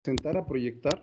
presentar, a proyectar.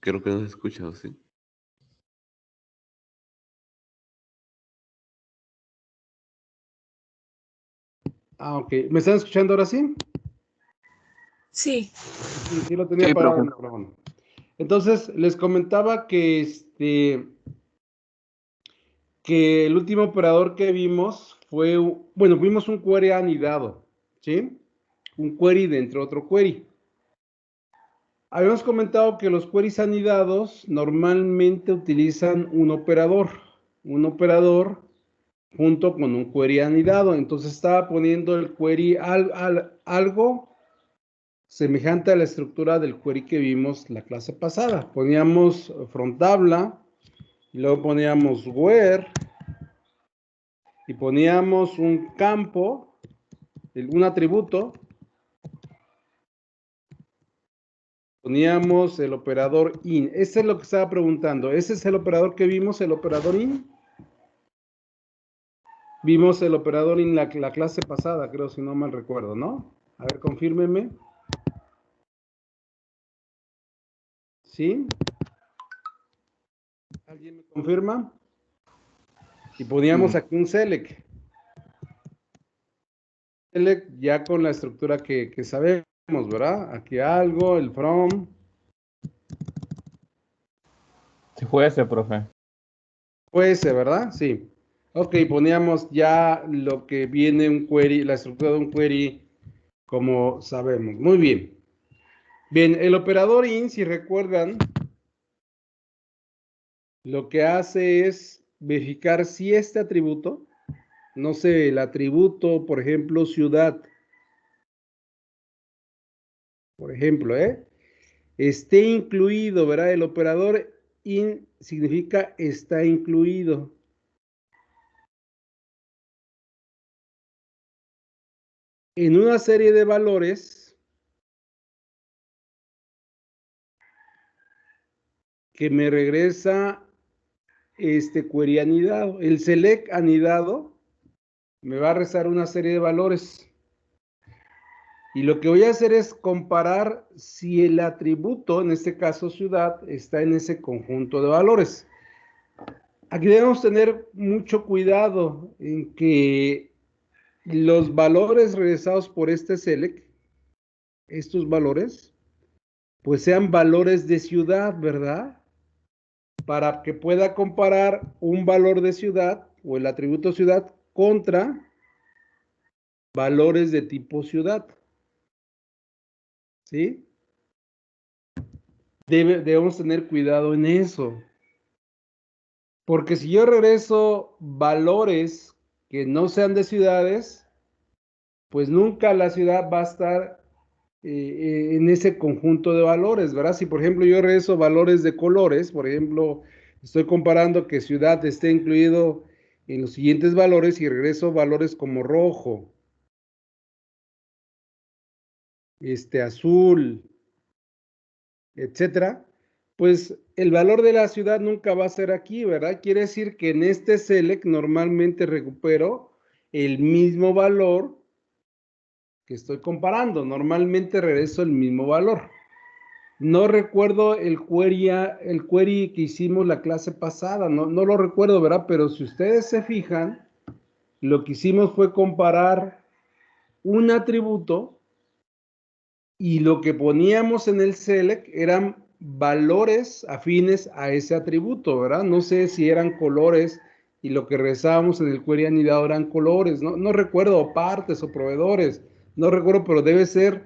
Creo que no se escucha, ¿o sí? Ah, ok. ¿Me están escuchando ahora sí? Sí. Sí, lo tenía parado el micrófono. Entonces, les comentaba que que el último operador que vimos fue, bueno, vimos un query anidado, ¿sí? Un query dentro de otro query. Habíamos comentado que los queries anidados normalmente utilizan un operador junto con un query anidado. Entonces estaba poniendo el query algo semejante a la estructura del query que vimos la clase pasada. Poníamos from tabla, y luego poníamos where, y poníamos un campo, un atributo, poníamos el operador in. Ese es lo que estaba preguntando. ¿Ese es el operador que vimos, el operador in? Vimos el operador in la clase pasada, creo, si no mal recuerdo, ¿no? A ver, confírmeme. ¿Sí? ¿Alguien me confirma? Y poníamos aquí un select. Select ya con la estructura que sabemos, ¿verdad? Aquí algo, el from. Si fue ese, profe. Fue ese, ¿verdad? Sí. Ok, poníamos ya lo que viene un query, la estructura de un query, como sabemos. Muy bien. Bien, el operador in, si recuerdan, lo que hace es verificar si este atributo, no sé, el atributo, por ejemplo, ciudad, por ejemplo, esté incluido, ¿verdad? El operador in significa está incluido. En una serie de valores que me regresa este query anidado. El select anidado me va a regresar una serie de valores. Y lo que voy a hacer es comparar si el atributo, en este caso ciudad, está en ese conjunto de valores. Aquí debemos tener mucho cuidado en que los valores regresados por este select, estos valores, pues sean valores de ciudad, ¿verdad? para que pueda comparar un valor de ciudad o el atributo ciudad contra valores de tipo ciudad. ¿Sí? Debemos tener cuidado en eso. Porque si yo regreso valores que no sean de ciudades, pues nunca la ciudad va a estar en ese conjunto de valores, ¿verdad? Si por ejemplo yo regreso valores de colores, por ejemplo, estoy comparando que ciudad esté incluido en los siguientes valores y regreso valores como rojo, azul, etcétera, pues el valor de la ciudad nunca va a ser aquí, ¿verdad? Quiere decir que en este select normalmente recupero el mismo valor que estoy comparando. Normalmente regreso el mismo valor. No recuerdo el query que hicimos la clase pasada, no lo recuerdo, ¿verdad? Pero si ustedes se fijan, lo que hicimos fue comparar un atributo y lo que poníamos en el select eran valores afines a ese atributo, ¿verdad? No sé si eran colores y lo que regresábamos en el query anidado eran colores, no recuerdo, partes o proveedores, no recuerdo, pero debe ser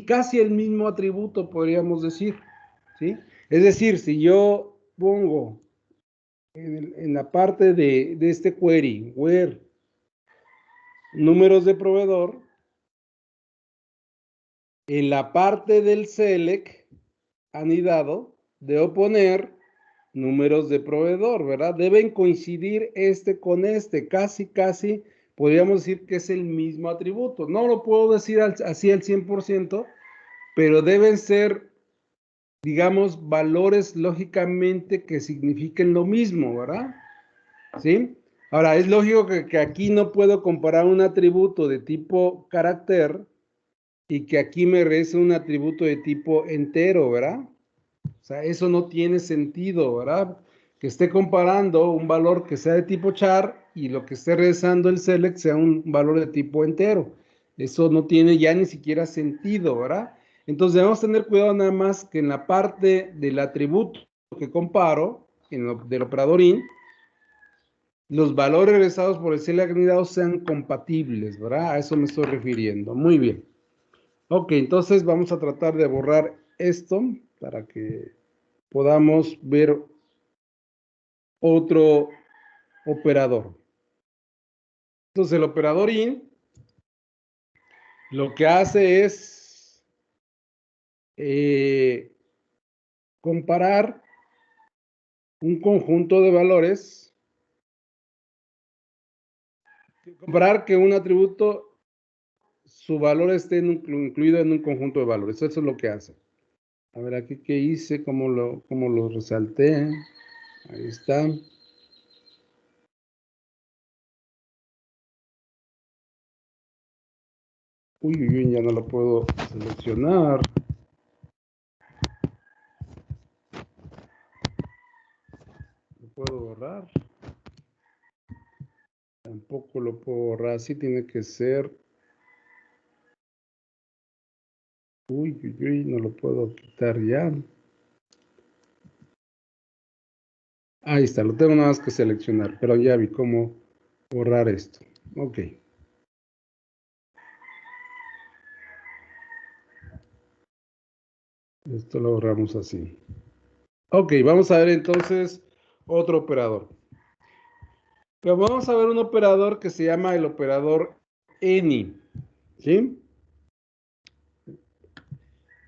casi el mismo atributo, podríamos decir, ¿sí? Es decir, si yo pongo en la parte de este query, where números de proveedor, en la parte del select anidado, debo poner números de proveedor, ¿verdad? Deben coincidir con casi, podríamos decir que es el mismo atributo. No lo puedo decir así al 100%, pero deben ser, digamos, valores lógicamente que signifiquen lo mismo, ¿verdad? ¿Sí? Ahora, es lógico que aquí no puedo comparar un atributo de tipo carácter y que aquí me regrese un atributo de tipo entero, ¿verdad? O sea, eso no tiene sentido, ¿verdad? Que esté comparando un valor que sea de tipo char y lo que esté regresando el select sea un valor de tipo entero. Eso no tiene ya ni siquiera sentido, ¿verdad? Entonces debemos tener cuidado nada más que en la parte del atributo que comparo, del operador in, los valores regresados por el select anidado sean compatibles, ¿verdad? A eso me estoy refiriendo. Muy bien. Ok, entonces vamos a tratar de borrar esto para que podamos ver otro operador. Entonces el operador in lo que hace es comparar un conjunto de valores, comparar que un atributo, su valor esté incluido en un conjunto de valores. Eso es lo que hace. A ver aquí qué hice, cómo lo resalté. Ahí está. Uy, ya no lo puedo seleccionar. Lo puedo borrar. Tampoco lo puedo borrar. Así tiene que ser. Uy, no lo puedo quitar ya. Ahí está, lo tengo nada más que seleccionar, pero ya vi cómo borrar esto. Ok. Esto lo borramos así. Ok, vamos a ver entonces otro operador. Pero vamos a ver un operador que se llama el operador any. ¿Sí?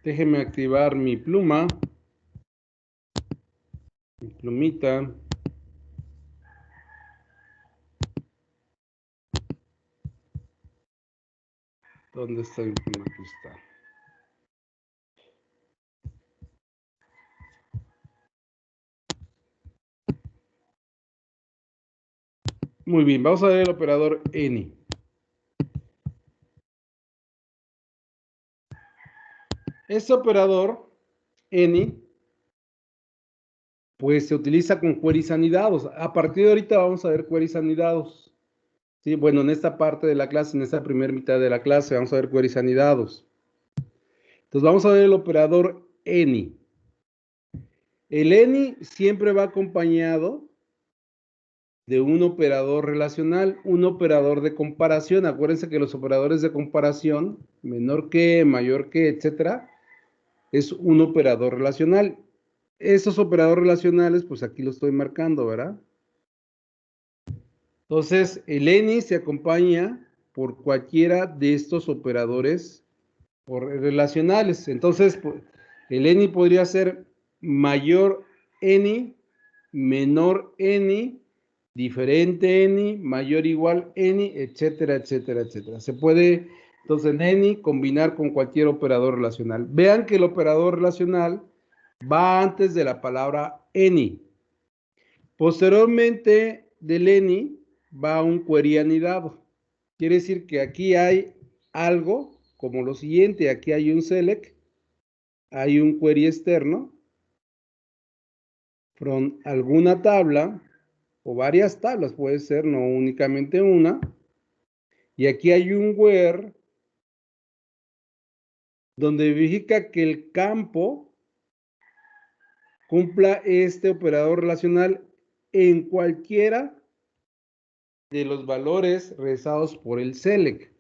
Déjeme activar mi pluma. Mi plumita. ¿Dónde está mi pluma? Aquí está. Muy bien, vamos a ver el operador any. Este operador any pues se utiliza con queries anidados. A partir de ahorita vamos a ver queries anidados. Sí, bueno, en esta parte de la clase, en esta primera mitad de la clase, vamos a ver queries anidados. Entonces vamos a ver el operador any. El any siempre va acompañado de un operador relacional, un operador de comparación. Acuérdense que los operadores de comparación, menor que, mayor que, etcétera, es un operador relacional. Esos operadores relacionales, pues aquí lo estoy marcando, ¿verdad? Entonces, el any se acompaña por cualquiera de estos operadores relacionales. Entonces, el any podría ser mayor any, menor any, diferente any, mayor o igual any, etcétera, etcétera, etcétera. Se puede, entonces, en any combinar con cualquier operador relacional. Vean que el operador relacional va antes de la palabra any. Posteriormente del any va un query anidado. Quiere decir que aquí hay algo como lo siguiente. Aquí hay un select, hay un query externo from alguna tabla o varias tablas, puede ser, no únicamente una. Y aquí hay un where donde verifica que el campo cumpla este operador relacional en cualquiera de los valores realizados por el select.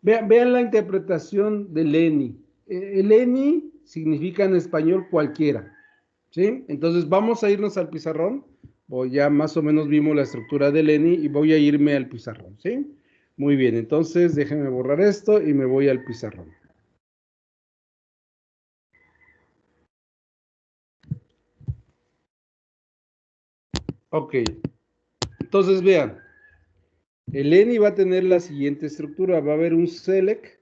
Vean la interpretación del any. El any significa en español cualquiera, ¿sí? Entonces vamos a irnos al pizarrón. Ya más o menos vimos la estructura del any y voy a irme al pizarrón, ¿sí? Muy bien, entonces déjenme borrar esto y me voy al pizarrón. Ok, entonces vean, el any va a tener la siguiente estructura. Va a haber un select,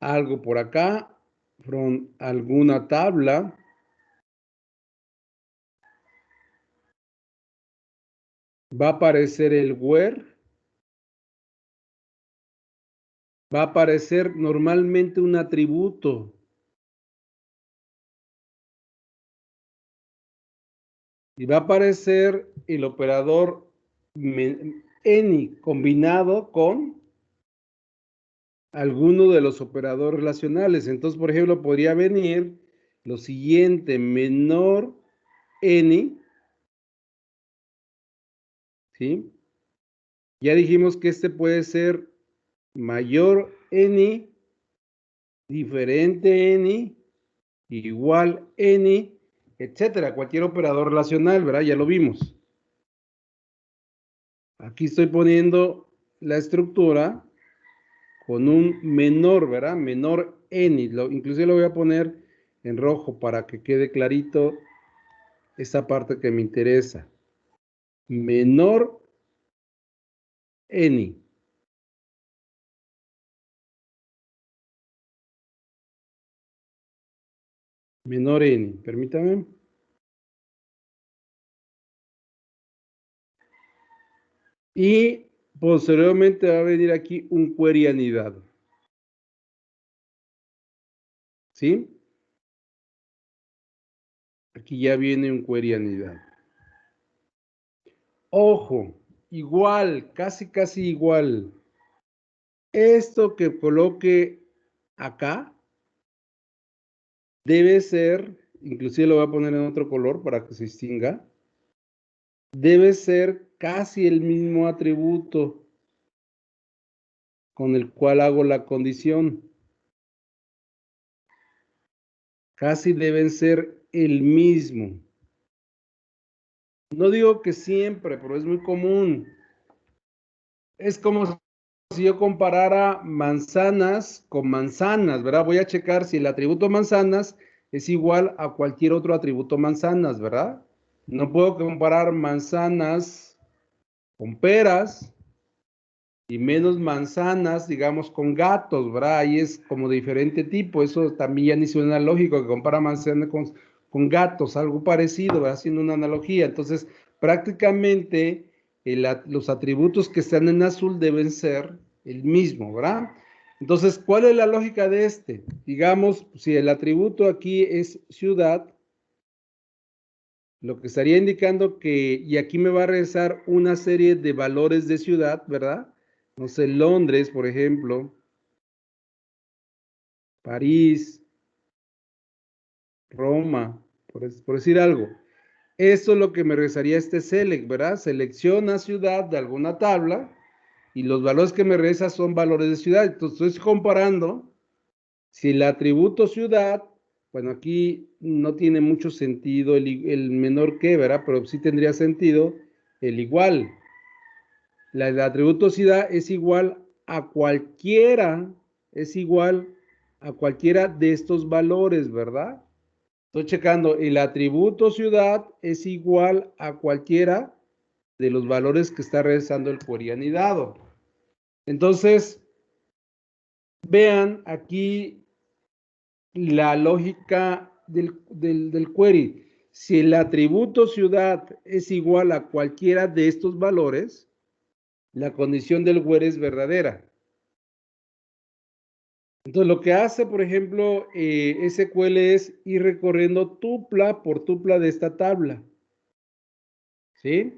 algo por acá, from alguna tabla. Va a aparecer el where. Va a aparecer normalmente un atributo. Y va a aparecer el operador any combinado con alguno de los operadores relacionales. Entonces, por ejemplo, podría venir lo siguiente, menor any, ¿sí? Ya dijimos que este puede ser mayor any, diferente any, igual any, etcétera. Cualquier operador relacional, ¿verdad? Ya lo vimos. Aquí estoy poniendo la estructura con un menor, ¿verdad? Menor any. Inclusive lo voy a poner en rojo para que quede clarito esta parte que me interesa. Menor any. Menor any. Permítame. Y posteriormente va a venir aquí un query anidado. ¿Sí? Aquí ya viene un query anidado. Ojo, igual, casi igual. Esto que coloque acá debe ser, inclusive lo voy a poner en otro color para que se distinga, debe ser casi el mismo atributo con el cual hago la condición. Casi deben ser el mismo. No digo que siempre, pero es muy común. Es como si yo comparara manzanas con manzanas, ¿verdad? Voy a checar si el atributo manzanas es igual a cualquier otro atributo manzanas, ¿verdad? No puedo comparar manzanas con peras y menos manzanas, digamos, con gatos, ¿verdad? Ahí es como de diferente tipo. Eso también ya ni suena lógico, que compara manzanas con gatos, algo parecido, ¿verdad? Haciendo una analogía. Entonces, prácticamente los atributos que están en azul deben ser el mismo, ¿verdad? Entonces, ¿cuál es la lógica de este? Digamos, si el atributo aquí es ciudad, lo que estaría indicando que, y aquí me va a regresar una serie de valores de ciudad, ¿verdad? No sé, Londres, por ejemplo, París, Roma, por decir algo. Esto es lo que me regresaría este select, ¿verdad? Selecciona ciudad de alguna tabla y los valores que me regresa son valores de ciudad. Entonces estoy comparando si el atributo ciudad, bueno, aquí no tiene mucho sentido el menor que, ¿verdad? Pero sí tendría sentido el igual. El atributo ciudad es igual a cualquiera, de estos valores, ¿verdad? Estoy checando, el atributo ciudad es igual a cualquiera de los valores que está regresando el query anidado. Entonces, vean aquí la lógica del query. Si el atributo ciudad es igual a cualquiera de estos valores, la condición del query es verdadera. Entonces, lo que hace, por ejemplo, SQL es ir recorriendo tupla por tupla de esta tabla. ¿Sí?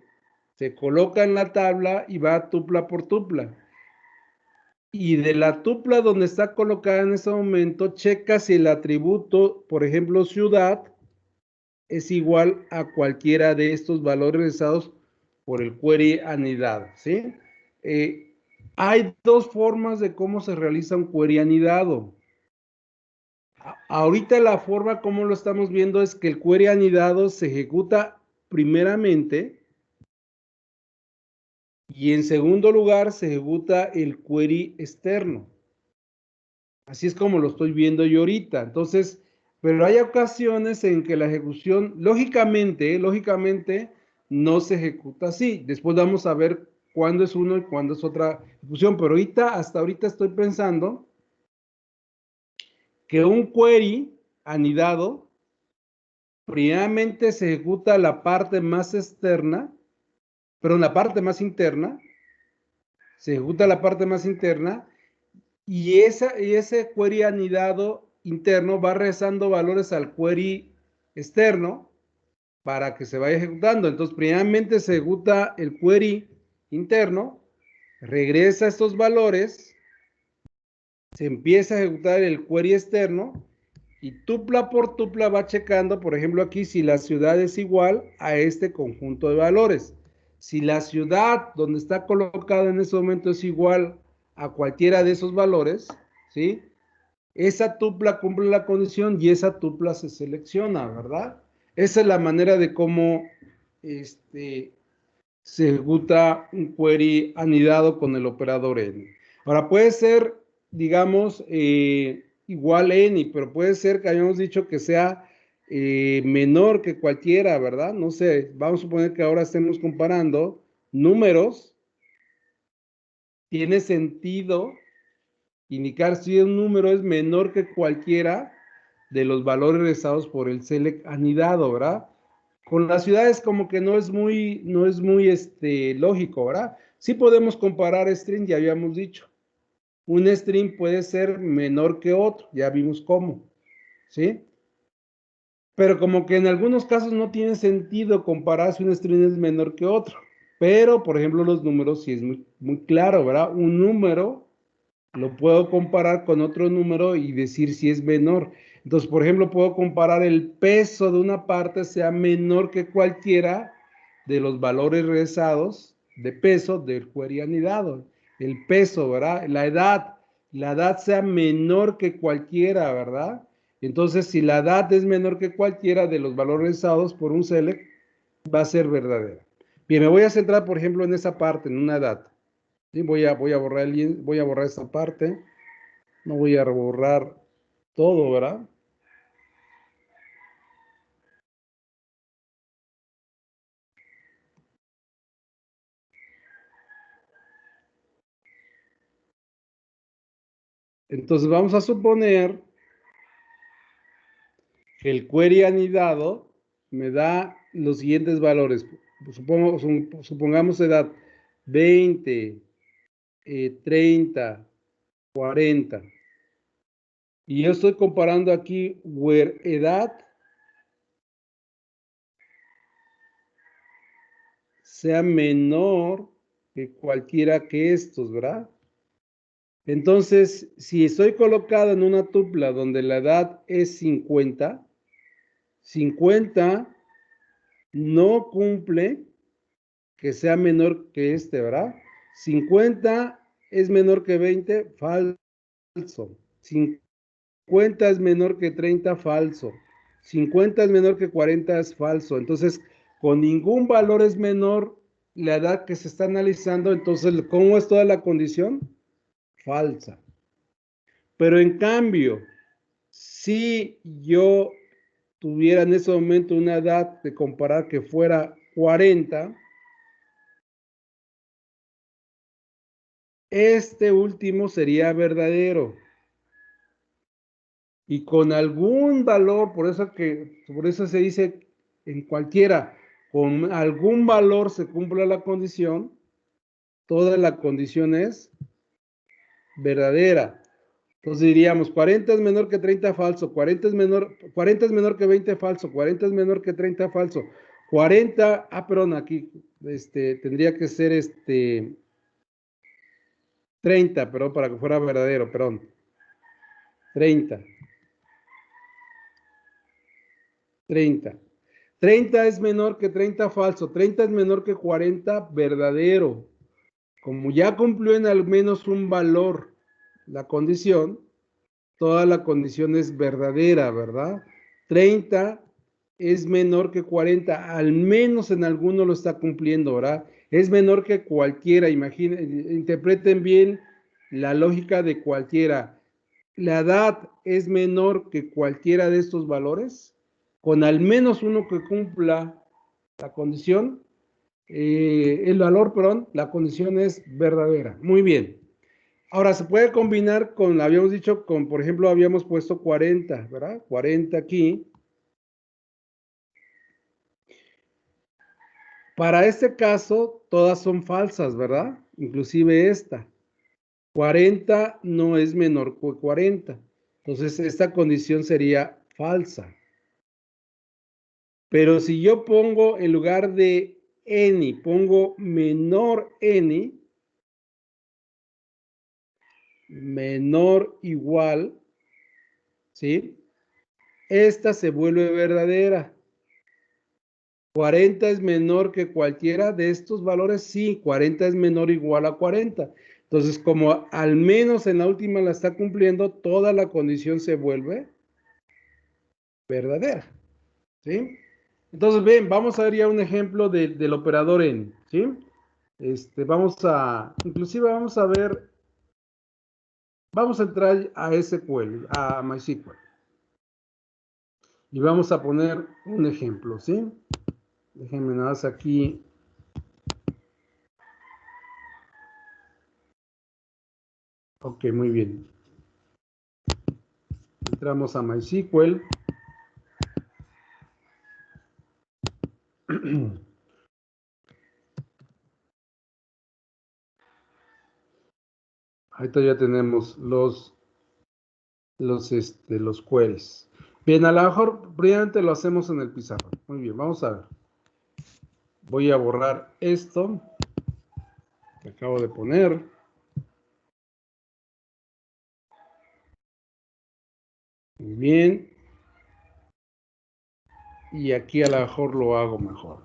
Se coloca en la tabla y va tupla por tupla. Y de la tupla donde está colocada en ese momento, checa si el atributo, por ejemplo, ciudad, es igual a cualquiera de estos valores regresados por el query anidado. ¿Sí? Hay dos formas de cómo se realiza un query anidado. Ahorita la forma como lo estamos viendo es que el query anidado se ejecuta primeramente y en segundo lugar se ejecuta el query externo. Así es como lo estoy viendo yo ahorita. Entonces, pero hay ocasiones en que la ejecución, lógicamente, no se ejecuta así. Después vamos a ver cuándo es uno y cuándo es otra ejecución. Pero ahorita, hasta ahorita estoy pensando que un query anidado primeramente se ejecuta la parte más externa, pero en la parte más interna, se ejecuta la parte más interna y ese query anidado interno va regresando valores al query externo para que se vaya ejecutando. Entonces, primeramente se ejecuta el query interno, regresa estos valores, se empieza a ejecutar el query externo y tupla por tupla va checando, por ejemplo, aquí si la ciudad es igual a este conjunto de valores. Si la ciudad donde está colocada en ese momento es igual a cualquiera de esos valores, ¿sí? Esa tupla cumple la condición y esa tupla se selecciona, ¿verdad? Esa es la manera de cómo se ejecuta un query anidado con el operador n. Ahora puede ser, digamos, igual any, pero puede ser que hayamos dicho que sea menor que cualquiera, ¿verdad? No sé, vamos a suponer que ahora estemos comparando números. Tiene sentido indicar si un número es menor que cualquiera de los valores regresados por el select anidado, ¿verdad? Con las ciudades como que no es muy lógico, ¿verdad? Sí podemos comparar string, ya habíamos dicho. Un string puede ser menor que otro, ya vimos cómo, ¿sí? Pero como que en algunos casos no tiene sentido comparar si un string es menor que otro. Pero, por ejemplo, los números sí es muy claro, ¿verdad? Un número lo puedo comparar con otro número y decir si es menor. Entonces, por ejemplo, puedo comparar el peso de una parte sea menor que cualquiera de los valores regresados de peso del query anidado. El peso, ¿verdad? La edad sea menor que cualquiera, ¿verdad? Entonces, si la edad es menor que cualquiera de los valores regresados por un select, va a ser verdadera. Bien, me voy a centrar, por ejemplo, en esa parte, en una edad. ¿Sí? Voy a borrar esta parte. No voy a borrar todo, ¿verdad? Entonces vamos a suponer que el query anidado me da los siguientes valores. Supongamos edad 20, 30, 40. Y yo estoy comparando aquí where edad sea menor que cualquiera que estos, ¿verdad? Entonces, si estoy colocado en una tupla donde la edad es 50, 50 no cumple que sea menor que este, ¿verdad? 50 es menor que 20, falso. 50 es menor que 30, falso. 50 es menor que 40, es falso. Entonces, con ningún valor es menor la edad que se está analizando. Entonces, ¿cómo es toda la condición? Falsa. Pero en cambio, si yo tuviera en ese momento una edad de comparar que fuera 40, este último sería verdadero. Y con algún valor, por eso se dice en cualquiera, con algún valor se cumpla la condición, toda la condición es verdadera. Entonces diríamos, 40 es menor que 30, falso, 40 es menor que 20, falso, 40 es menor que 30, falso, 40, perdón, aquí tendría que ser 30, perdón, para que fuera verdadero, perdón, 30. 30 es menor que 30, falso. 30 es menor que 40, verdadero. Como ya cumplió en al menos un valor la condición, toda la condición es verdadera, ¿verdad? 30 es menor que 40, al menos en alguno lo está cumpliendo, ¿verdad? Es menor que cualquiera, imaginen, interpreten bien la lógica de cualquiera. La edad es menor que cualquiera de estos valores, con al menos uno que cumpla la condición, el valor, perdón, la condición es verdadera. Muy bien. Ahora, se puede combinar con, habíamos dicho, con, por ejemplo, habíamos puesto 40, ¿verdad? 40 aquí. Para este caso, todas son falsas, ¿verdad? Inclusive esta. 40 no es menor que 40. Entonces, esta condición sería falsa. Pero si yo pongo en lugar de n, pongo menor n, menor igual, ¿sí? Esta se vuelve verdadera. 40 es menor que cualquiera de estos valores, sí, 40 es menor o igual a 40. Entonces, como al menos en la última la está cumpliendo, toda la condición se vuelve verdadera, ¿sí? Entonces, bien, vamos a ver ya un ejemplo del operador n, ¿sí? Inclusive vamos a ver, vamos a entrar a SQL, a MySQL. Y vamos a poner un ejemplo, ¿sí? Déjenme nada más aquí. Ok, muy bien. Entramos a MySQL. Ahorita ya tenemos los queries. Bien, a lo mejor primeramente lo hacemos en el pizarrón. Muy bien, vamos a ver. Voy a borrar esto que acabo de poner. Muy bien. Y aquí a lo mejor lo hago mejor.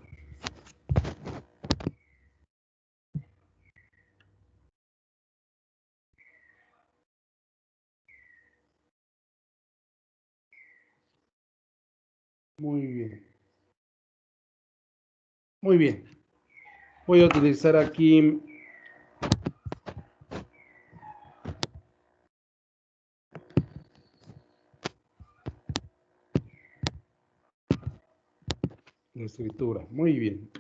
Muy bien. Muy bien. Voy a utilizar aquí la escritura. Muy bien.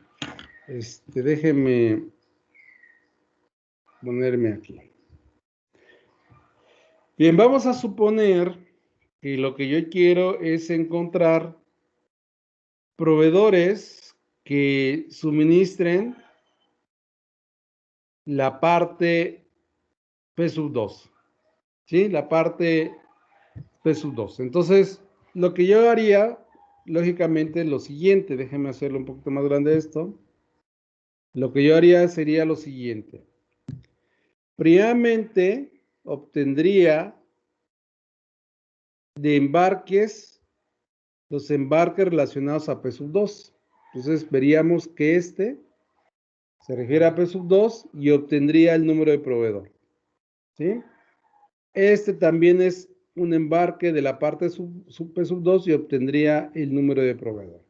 Déjenme ponerme aquí. Bien, vamos a suponer que lo que yo quiero es encontrar proveedores que suministren la parte P2, ¿sí? La parte P2. Entonces, lo que yo haría, lógicamente, es lo siguiente. Déjenme hacerlo un poquito más grande esto. Lo que yo haría sería lo siguiente. Primeramente, obtendría de embarques los embarques relacionados a P sub 2. Entonces veríamos que este se refiere a P sub 2 y obtendría el número de proveedor. ¿Sí? Este también es un embarque de la parte P sub 2 y obtendría el número de proveedor.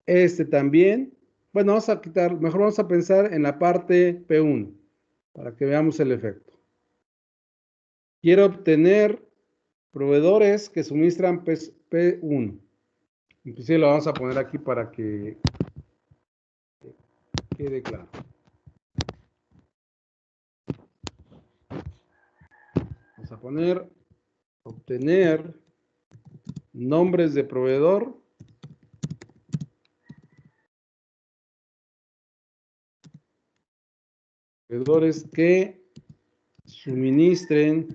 Este también, bueno, vamos a quitar, mejor vamos a pensar en la parte P1 para que veamos el efecto. Quiero obtener proveedores que suministran P1. Inclusive lo vamos a poner aquí para que quede claro. Vamos a poner, obtener nombres de proveedor proveedores que suministren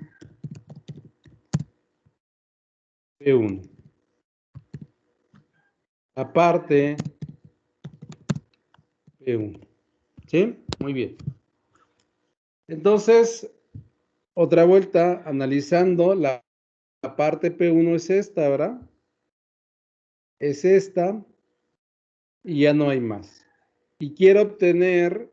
P1. Aparte P1. ¿Sí? Muy bien. Entonces, otra vuelta, analizando la parte P1 es esta, ¿verdad? Es esta y ya no hay más. Y quiero obtener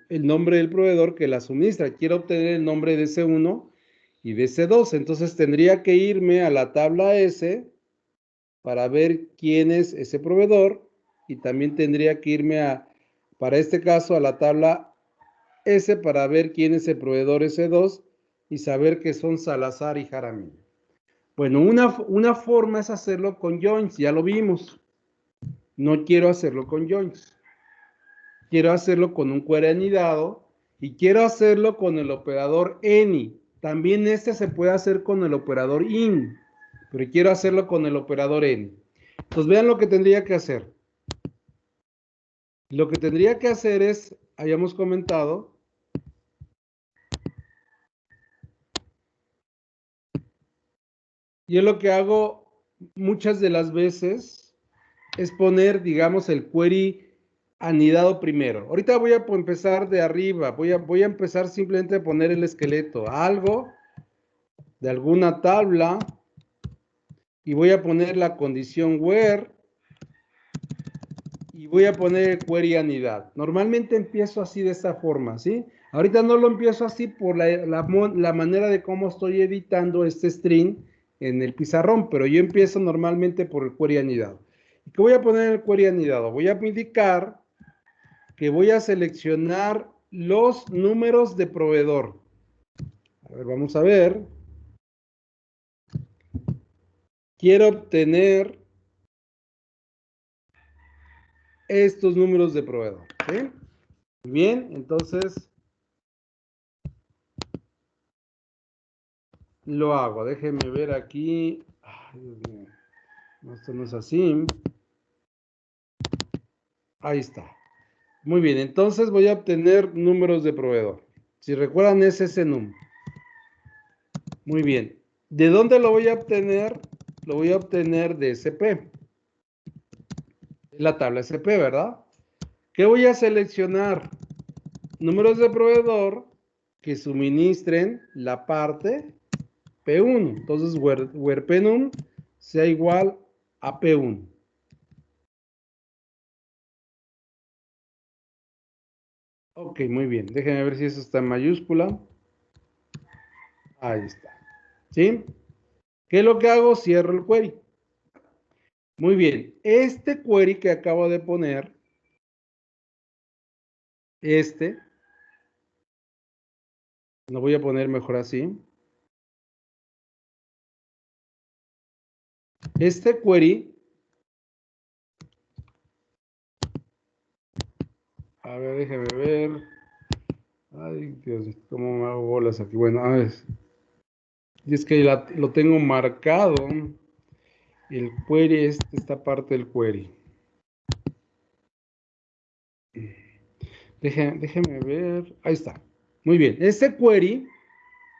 el nombre del proveedor que la suministra. Quiero obtener el nombre de C1 y de C2. Entonces tendría que irme a la tabla S para ver quién es ese proveedor y también tendría que irme para este caso, a la tabla S para ver quién es el proveedor S2 y saber que son Salazar y Jaramillo. Bueno, una forma es hacerlo con joins, ya lo vimos. No quiero hacerlo con joins. Quiero hacerlo con un query anidado y quiero hacerlo con el operador any. También este se puede hacer con el operador in, pero quiero hacerlo con el operador any. Entonces vean lo que tendría que hacer. Lo que tendría que hacer es, hayamos comentado, yo lo que hago muchas de las veces es poner, digamos, el query anidado primero. Ahorita voy a empezar de arriba, voy a empezar simplemente a poner el esqueleto, algo de alguna tabla y voy a poner la condición where y voy a poner el query anidad. Normalmente empiezo así de esta forma, ¿sí? Ahorita no lo empiezo así por la manera de cómo estoy editando este string en el pizarrón, pero yo empiezo normalmente por el query anidado. ¿Y qué voy a poner en el query anidado? Voy a indicar que voy a seleccionar los números de proveedor. A ver, vamos a ver. Quiero obtener estos números de proveedor, ¿sí? Muy bien, entonces lo hago. Déjenme ver aquí. Ay, Dios mío. No, esto no es así. Ahí está. Muy bien, entonces voy a obtener números de proveedor. Si recuerdan, es ese número. Muy bien. ¿De dónde lo voy a obtener? Lo voy a obtener de SP. La tabla SP, ¿verdad? ¿Qué voy a seleccionar? Números de proveedor que suministren la parte P1. Entonces, where P1 sea igual a P1. Ok, muy bien. Déjenme ver si eso está en mayúscula. Ahí está. ¿Sí? ¿Qué es lo que hago? Cierro el query. Muy bien. Este query que acabo de poner, lo voy a poner mejor así. Este query, a ver, déjeme ver. Ay, Dios, ¿cómo me hago bolas aquí? Bueno, a ver. Y es que lo tengo marcado. El query es esta parte del query. Déjeme ver. Ahí está. Muy bien. Este query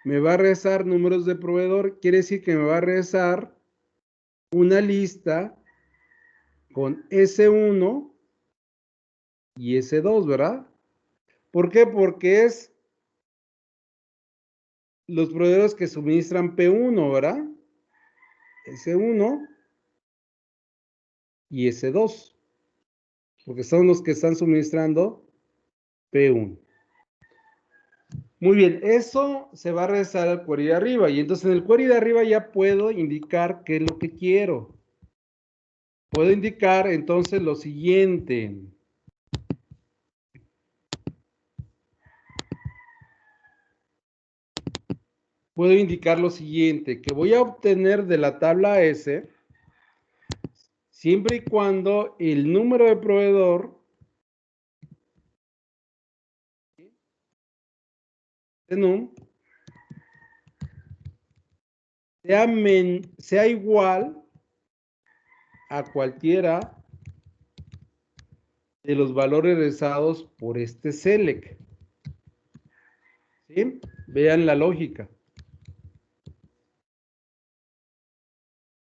me va a regresar números de proveedor. Quiere decir que me va a regresar una lista con S1 y S2, ¿verdad? ¿Por qué? Porque es los proveedores que suministran P1, ¿verdad? S1 y S2, porque son los que están suministrando P1. Muy bien, eso se va a regresar al query de arriba, y entonces en el query de arriba ya puedo indicar qué es lo que quiero. Puedo indicar entonces lo siguiente. Puedo indicar lo siguiente, que voy a obtener de la tabla S, siempre y cuando el número de proveedor sea igual a cualquiera de los valores regresados por este select. ¿Sí? Vean la lógica.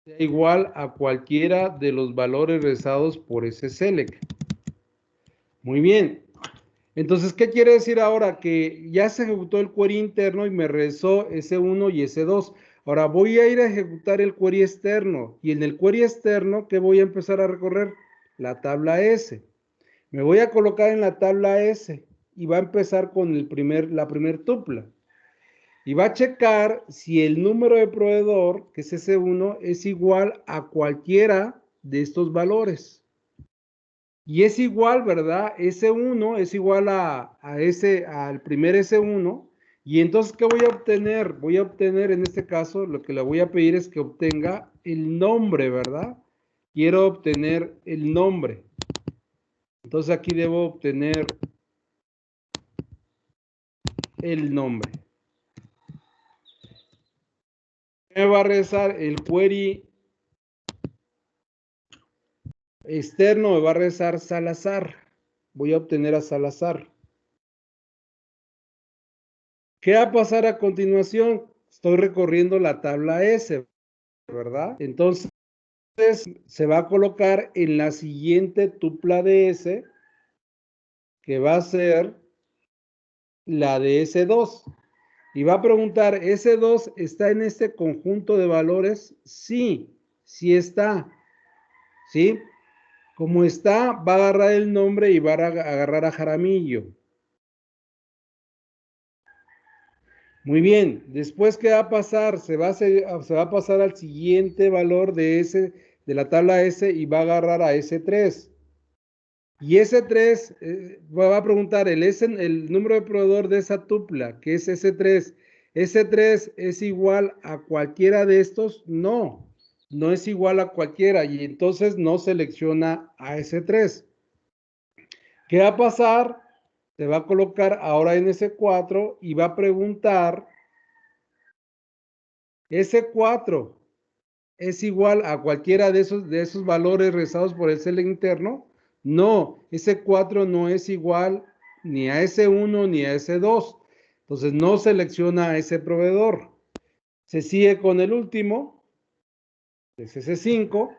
Sea igual a cualquiera de los valores regresados por ese select. Muy bien. Entonces, ¿qué quiere decir ahora? Que ya se ejecutó el query interno y me regresó S1 y S2. Ahora voy a ir a ejecutar el query externo. Y en el query externo, ¿qué voy a empezar a recorrer? La tabla S. Me voy a colocar en la tabla S y va a empezar con la primer tupla. Y va a checar si el número de proveedor, que es S1, es igual a cualquiera de estos valores. Y es igual, ¿verdad? S1 es igual al primer S1. Y entonces, ¿qué voy a obtener? Voy a obtener, en este caso, lo que le voy a pedir es que obtenga el nombre, ¿verdad? Quiero obtener el nombre. Entonces, aquí debo obtener el nombre. Me va a regresar el query externo, me va a regresar Salazar. Voy a obtener a Salazar. ¿Qué va a pasar a continuación? Estoy recorriendo la tabla S, ¿verdad? Entonces, se va a colocar en la siguiente tupla de S, que va a ser la de S2. Y va a preguntar, ¿S2 está en este conjunto de valores? Sí, sí está. ¿Sí? Como está, va a agarrar el nombre y va a agarrar a Jaramillo. Muy bien, después, ¿qué va a pasar? Se va a pasar al siguiente valor de la tabla S y va a agarrar a S3. Y S3 va a preguntar el número de proveedor de esa tupla, que es S3. ¿S3 es igual a cualquiera de estos? No, no es igual a cualquiera, y entonces no selecciona a S3. ¿Qué va a pasar? Se va a colocar ahora en S4 y va a preguntar, ¿S4 es igual a cualquiera de esos valores rezados por el select interno? No, S4 no es igual ni a S1 ni a S2. Entonces no selecciona a ese proveedor. Se sigue con el último, es S5,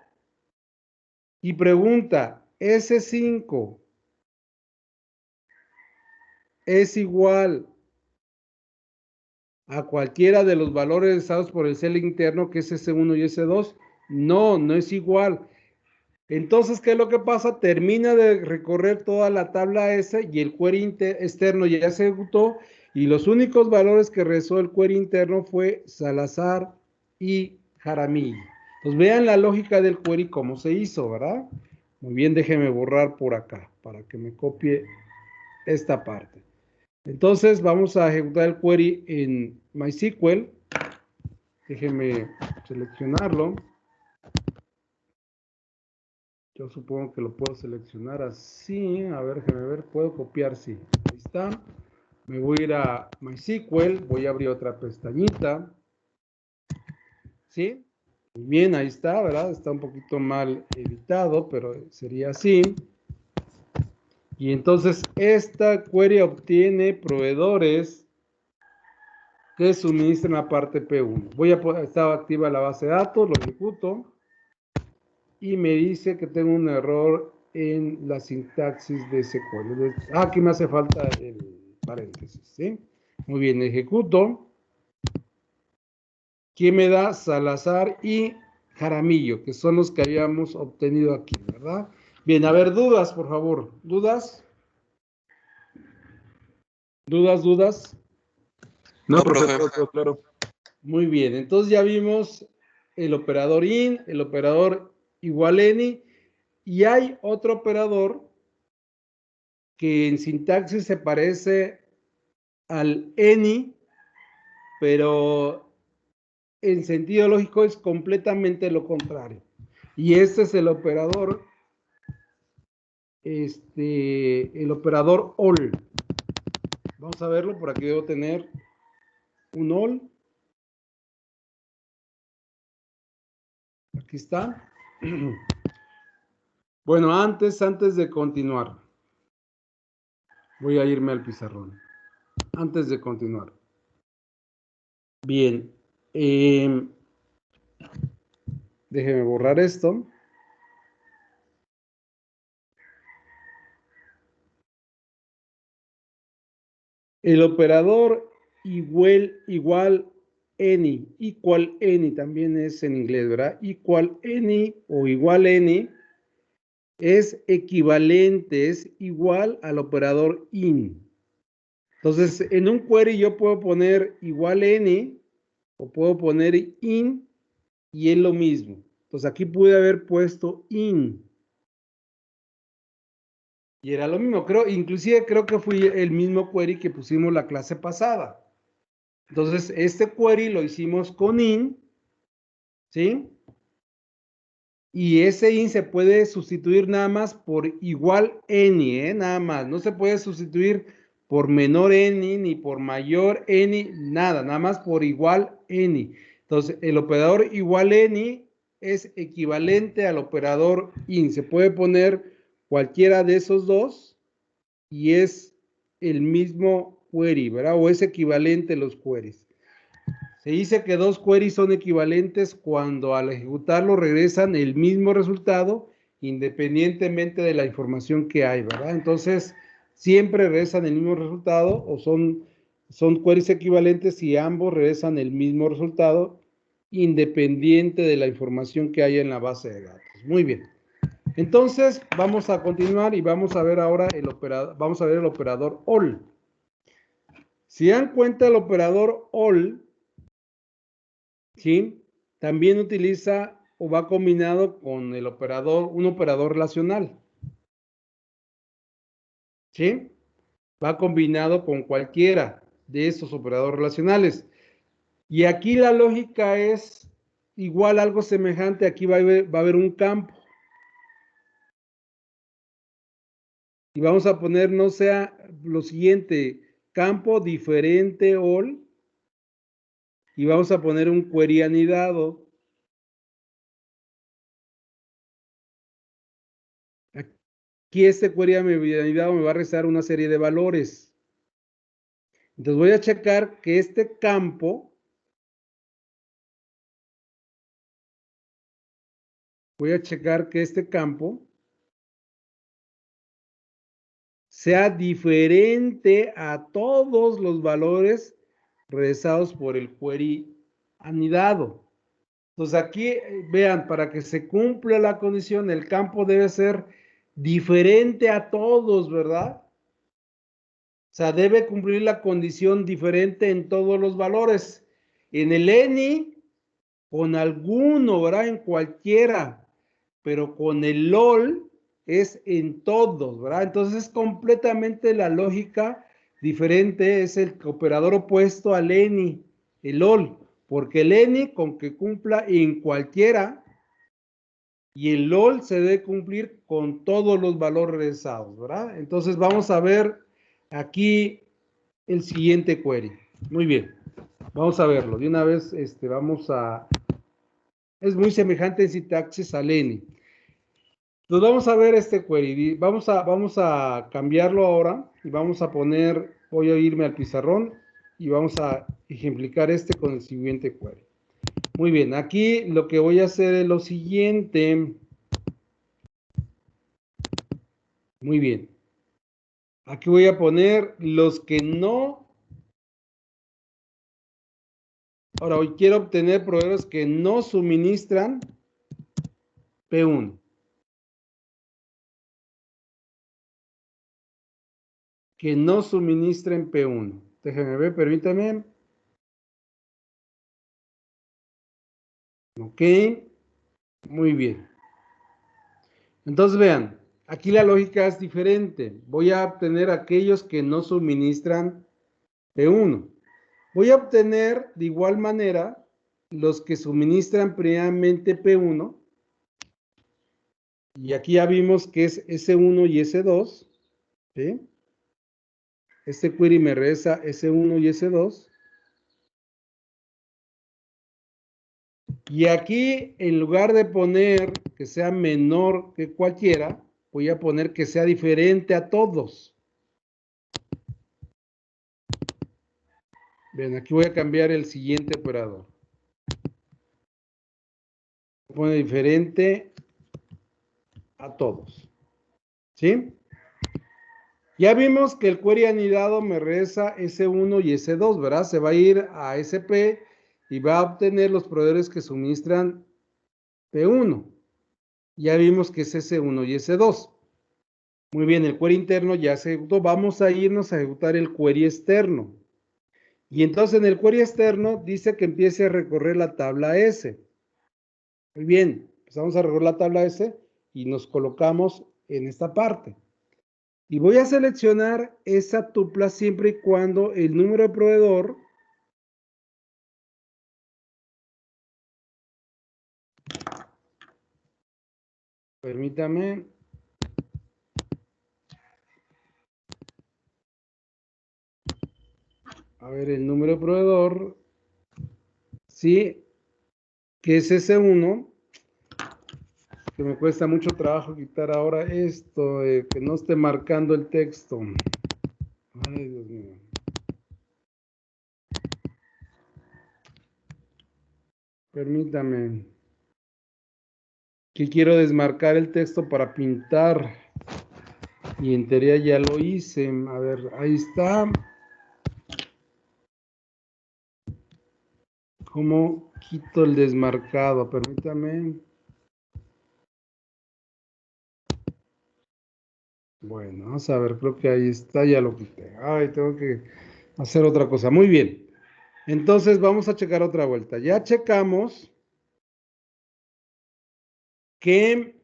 y pregunta, ¿S5 es igual a cualquiera de los valores rezados por el select interno, que es S1 y S2? No, no es igual. Entonces, ¿qué es lo que pasa? Termina de recorrer toda la tabla S y el query externo ya se ejecutó, y los únicos valores que regresó el query interno fue Salazar y Jaramillo. Pues vean la lógica del query cómo se hizo, ¿verdad? Muy bien, déjeme borrar por acá para que me copie esta parte. Entonces, vamos a ejecutar el query en MySQL. Déjeme seleccionarlo. Yo supongo que lo puedo seleccionar así. A ver, déjame ver. Puedo copiar, sí. Ahí está. Me voy a ir a MySQL. Voy a abrir otra pestañita. ¿Sí? Muy bien, ahí está, ¿verdad? Está un poquito mal editado, pero sería así. Y entonces esta query obtiene proveedores que suministran la parte P1. Estaba activa la base de datos, lo ejecuto. Y me dice que tengo un error en la sintaxis de SQL. Aquí me hace falta el paréntesis, ¿sí? Muy bien, ejecuto. ¿Quién me da? Salazar y Jaramillo, que son los que habíamos obtenido aquí, ¿verdad? Bien, a ver, dudas, por favor. ¿Dudas? ¿Dudas? No, No, profe, profe. todo claro. Muy bien, entonces ya vimos el operador IN, el operador igual any, y hay otro operador que en sintaxis se parece al any, pero en sentido lógico es completamente lo contrario. Y este es el operador, el operador all. Vamos a verlo, por aquí debo tener un all. Aquí está. Bueno, antes de continuar, voy a irme al pizarrón. Antes de continuar. Bien. Déjeme borrar esto. El operador igual any, equal any, también es en inglés, ¿verdad? Equal any o igual any es equivalente, es igual al operador in. Entonces, en un query yo puedo poner igual any o puedo poner in y es lo mismo. Entonces, aquí pude haber puesto in. Y era lo mismo, inclusive creo que fue el mismo query que pusimos la clase pasada. Entonces, este query lo hicimos con in, ¿sí? Y ese in se puede sustituir nada más por igual any, nada más. No se puede sustituir por menor any, ni por mayor any, nada más por igual any. Entonces, el operador igual any es equivalente al operador in. Se puede poner cualquiera de esos dos y es el mismo query, ¿verdad? O es equivalente a los queries. Se dice que dos queries son equivalentes cuando al ejecutarlo regresan el mismo resultado independientemente de la información que hay, ¿verdad? Entonces, siempre regresan el mismo resultado o son queries equivalentes si ambos regresan el mismo resultado independiente de la información que hay en la base de datos. Muy bien. Entonces, vamos a continuar y vamos a ver ahora el operador all. Si dan cuenta, el operador all, ¿sí? También utiliza o va combinado con un operador relacional. ¿Sí? Va combinado con cualquiera de esos operadores relacionales. Y aquí la lógica es igual, algo semejante. Aquí va a haber un campo. Y vamos a poner, no sea lo siguiente, campo diferente all. Y vamos a poner un query anidado. Aquí este query anidado me va a rezar una serie de valores. Entonces voy a checar que este campo, sea diferente a todos los valores regresados por el query anidado. Entonces aquí vean, para que se cumpla la condición, el campo debe ser diferente a todos, ¿verdad? O sea, debe cumplir la condición diferente en todos los valores. En el any, con alguno, ¿verdad? En cualquiera, pero con el LOL es en todos, ¿verdad? Entonces es completamente la lógica diferente, es el operador opuesto al any, el LOL, porque el any con que cumpla en cualquiera y el LOL se debe cumplir con todos los valores regresados, ¿verdad? Entonces vamos a ver aquí el siguiente query. Muy bien, vamos a verlo. De una vez es muy semejante en sintaxis al any. Entonces vamos a ver este query. Vamos a cambiarlo ahora y vamos a poner, voy a irme al pizarrón y vamos a ejemplificar este con el siguiente query. Muy bien, aquí lo que voy a hacer es lo siguiente. Muy bien. Aquí voy a poner los que no. Ahora, hoy quiero obtener proveedores que no suministran P1. Que no suministren P1. Déjenme ver, permítame. Ok, muy bien. Entonces vean, aquí la lógica es diferente. Voy a obtener aquellos que no suministran P1. Voy a obtener de igual manera los que suministran previamente P1. Y aquí ya vimos que es S1 y S2. ¿Sí? Este query me regresa S1 y S2. Y aquí, en lugar de poner que sea menor que cualquiera, voy a poner que sea diferente a todos. Bien, aquí voy a cambiar el siguiente operador. Pone diferente a todos. ¿Sí? Ya vimos que el query anidado me regresa S1 y S2, ¿verdad? Se va a ir a SP y va a obtener los proveedores que suministran P1. Ya vimos que es S1 y S2. Muy bien, el query interno ya se ejecutó. Vamos a irnos a ejecutar el query externo. Y entonces en el query externo dice que empiece a recorrer la tabla S. Muy bien, empezamos a recorrer la tabla S y nos colocamos en esta parte. Y voy a seleccionar esa tupla siempre y cuando el número de proveedor permítame. A ver, el número de proveedor, sí, que es S1, que me cuesta mucho trabajo quitar ahora esto, que no esté marcando el texto. Ay, Dios mío. Permítame. Que quiero desmarcar el texto para pintar. Y en teoría ya lo hice. A ver, ahí está. ¿Cómo quito el desmarcado? Permítame. Bueno, vamos a ver, creo que ahí está, ya lo quité. Ay, tengo que hacer otra cosa. Muy bien. Entonces vamos a checar otra vuelta. Ya checamos que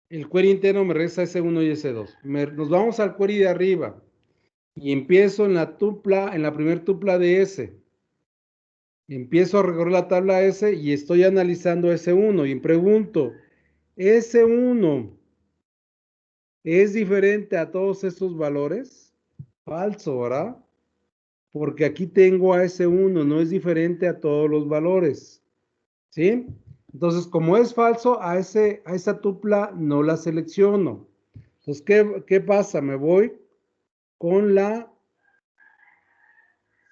el query interno me resta S1 y S2. Nos vamos al query de arriba y empiezo en la tupla, en la primer tupla de S. Empiezo a recorrer la tabla S y estoy analizando S1 y pregunto, ¿S1 es diferente a todos estos valores? Falso, ¿verdad? Porque aquí tengo a S1, no es diferente a todos los valores. ¿Sí? Entonces, como es falso, a esa tupla no la selecciono. Entonces, ¿qué pasa? Me voy con la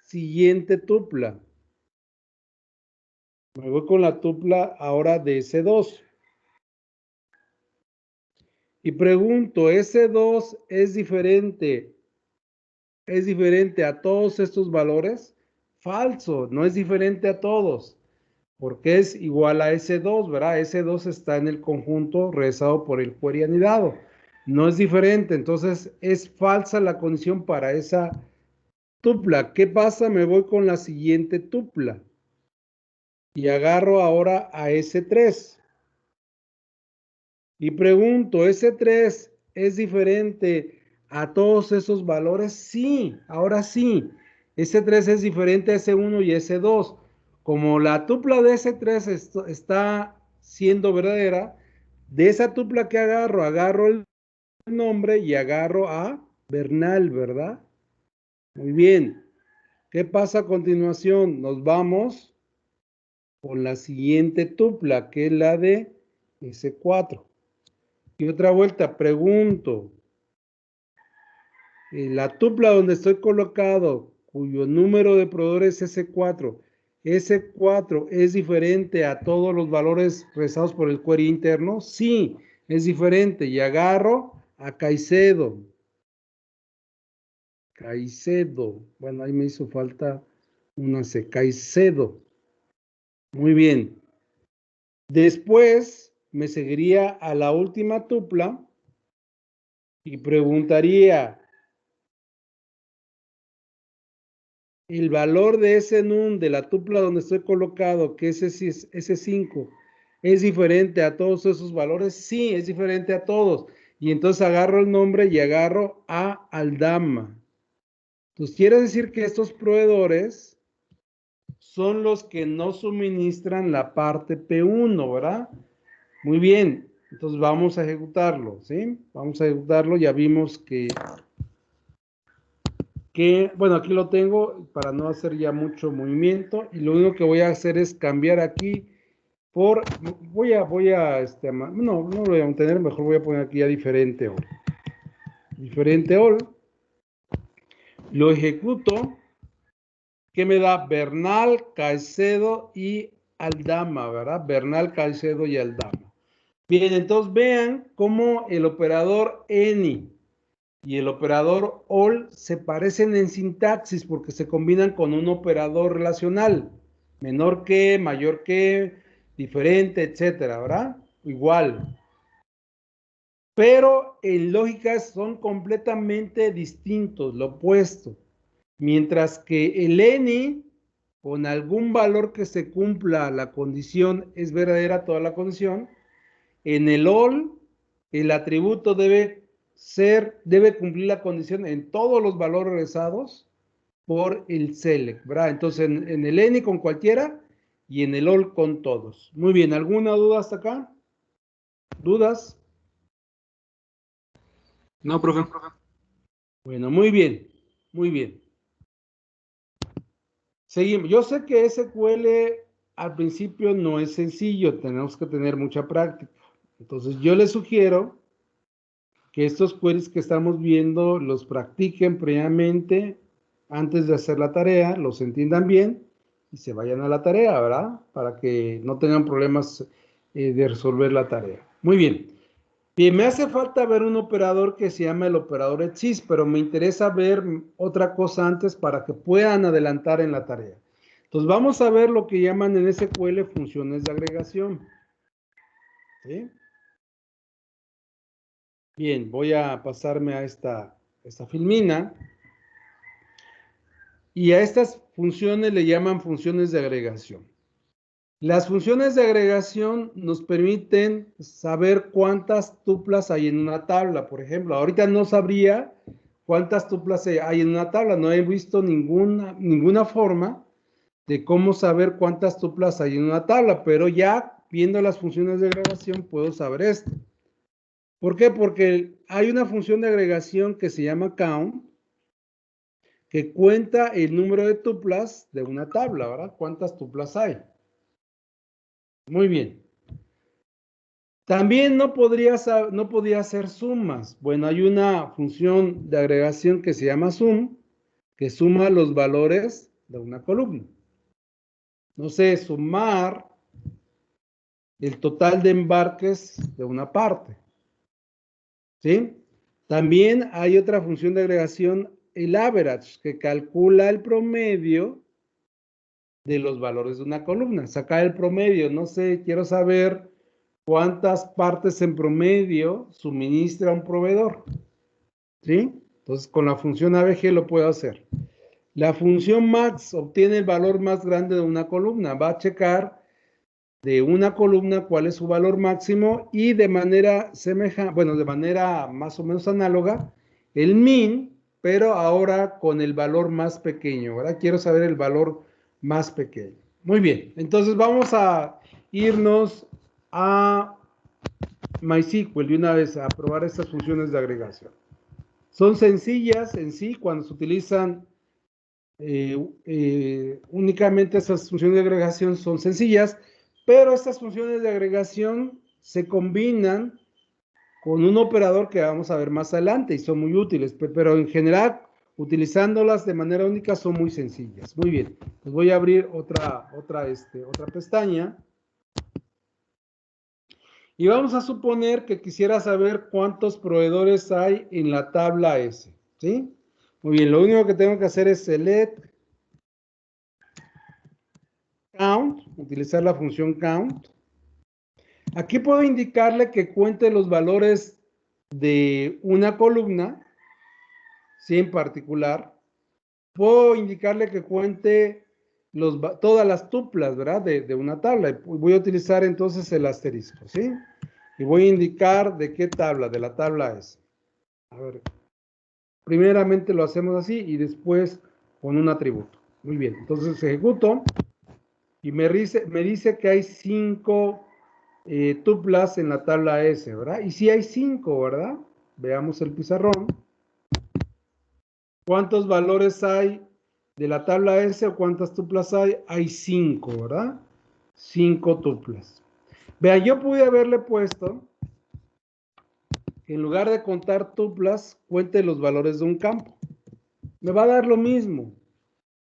siguiente tupla. Me voy con la tupla ahora de S2. Y pregunto, ¿S2 es diferente a todos estos valores? Falso, no es diferente a todos, porque es igual a S2, ¿verdad? S2 está en el conjunto realizado por el query anidado. No es diferente, entonces es falsa la condición para esa tupla. ¿Qué pasa? Me voy con la siguiente tupla y agarro ahora a S3. Y pregunto, ¿S3 es diferente a todos esos valores? Sí, ahora sí. S3 es diferente a S1 y S2. Como la tupla de S3 está siendo verdadera, de esa tupla que agarro el nombre y agarro a Bernal, ¿verdad? Muy bien. ¿Qué pasa a continuación? Nos vamos con la siguiente tupla, que es la de S4. Y otra vuelta, pregunto, la tupla donde estoy colocado, cuyo número de proveedores es S4, ¿S4 es diferente a todos los valores realizados por el query interno? Sí, es diferente. Y agarro a Caicedo. Caicedo. Bueno, ahí me hizo falta una C. Caicedo. Muy bien. Después me seguiría a la última tupla y preguntaría el valor de ese NUN de la tupla donde estoy colocado, que ese 5, ¿es diferente a todos esos valores? Sí, es diferente a todos. Y entonces agarro el nombre y agarro a Aldama. Entonces quiere decir que estos proveedores son los que no suministran la parte P1, ¿verdad? Muy bien, entonces vamos a ejecutarlo, ¿sí? Vamos a ejecutarlo, ya vimos bueno, aquí lo tengo para no hacer ya mucho movimiento y lo único que voy a hacer es cambiar aquí voy a, no lo voy a mantener, mejor voy a poner aquí a diferente all. Diferente all, lo ejecuto, que me da Bernal, Caicedo y Aldama, ¿verdad? Bernal, Caicedo y Aldama. Bien, entonces vean cómo el operador any y el operador all se parecen en sintaxis porque se combinan con un operador relacional, menor que, mayor que, diferente, etcétera, ¿verdad? Igual. Pero en lógica son completamente distintos, lo opuesto. Mientras que el any, con algún valor que se cumpla la condición, es verdadera toda la condición. En el all, el atributo debe cumplir la condición en todos los valores regresados por el select, ¿verdad? Entonces, en el any con cualquiera y en el all con todos. Muy bien, ¿alguna duda hasta acá? ¿Dudas? No, profe. Bueno, muy bien, muy bien. Seguimos. Yo sé que SQL al principio no es sencillo, tenemos que tener mucha práctica. Entonces, yo les sugiero que estos queries que estamos viendo los practiquen previamente antes de hacer la tarea, los entiendan bien y se vayan a la tarea, ¿verdad? Para que no tengan problemas de resolver la tarea. Muy bien. Bien, me hace falta ver un operador que se llama el operador exist, pero me interesa ver otra cosa antes para que puedan adelantar en la tarea. Entonces vamos a ver lo que llaman en SQL funciones de agregación. ¿Sí? Bien, voy a pasarme a esta filmina. Y a estas funciones le llaman funciones de agregación. Las funciones de agregación nos permiten saber cuántas tuplas hay en una tabla. Por ejemplo, ahorita no sabría cuántas tuplas hay en una tabla. No he visto ninguna forma de cómo saber cuántas tuplas hay en una tabla, pero ya viendo las funciones de agregación puedo saber esto. ¿Por qué? Porque hay una función de agregación que se llama count, que cuenta el número de tuplas de una tabla, ¿verdad? ¿Cuántas tuplas hay? Muy bien. También no podía hacer sumas. Bueno, hay una función de agregación que se llama sum, que suma los valores de una columna. No sé, sumar el total de embarques de una parte. ¿Sí? También hay otra función de agregación, el average, que calcula el promedio de los valores de una columna. Sacar el promedio, no sé, quiero saber cuántas partes en promedio suministra un proveedor. ¿Sí? Entonces, con la función ABG lo puedo hacer. La función max obtiene el valor más grande de una columna. Va a checar de una columna cuál es su valor máximo y de manera semejante, bueno, de manera más o menos análoga, el min, pero ahora con el valor más pequeño, ¿verdad? Quiero saber el valor más pequeño. Muy bien, entonces vamos a irnos a MySQL de una vez a probar estas funciones de agregación. Son sencillas en sí cuando se utilizan únicamente esas funciones de agregación son sencillas, pero estas funciones de agregación se combinan con un operador que vamos a ver más adelante y son muy útiles, pero en general, utilizándolas de manera única son muy sencillas. Muy bien, pues voy a abrir otra pestaña. Y vamos a suponer que quisiera saber cuántos proveedores hay en la tabla S, ¿sí? Muy bien, lo único que tengo que hacer es select count, utilizar la función count. Aquí puedo indicarle que cuente los valores de una columna, ¿sí? En particular. Puedo indicarle que cuente todas las tuplas, ¿verdad? De una tabla. Y voy a utilizar entonces el asterisco, ¿sí? Y voy a indicar de qué tabla, de la tabla S. A ver, primeramente lo hacemos así y después con un atributo. Muy bien, entonces ejecuto y me dice que hay 5 tuplas en la tabla S, ¿verdad? Y sí hay 5, ¿verdad? Veamos el pizarrón. ¿Cuántos valores hay de la tabla S o cuántas tuplas hay? Hay 5, ¿verdad? 5 tuplas. Vean, yo pude haberle puesto que en lugar de contar tuplas, cuente los valores de un campo. Me va a dar lo mismo.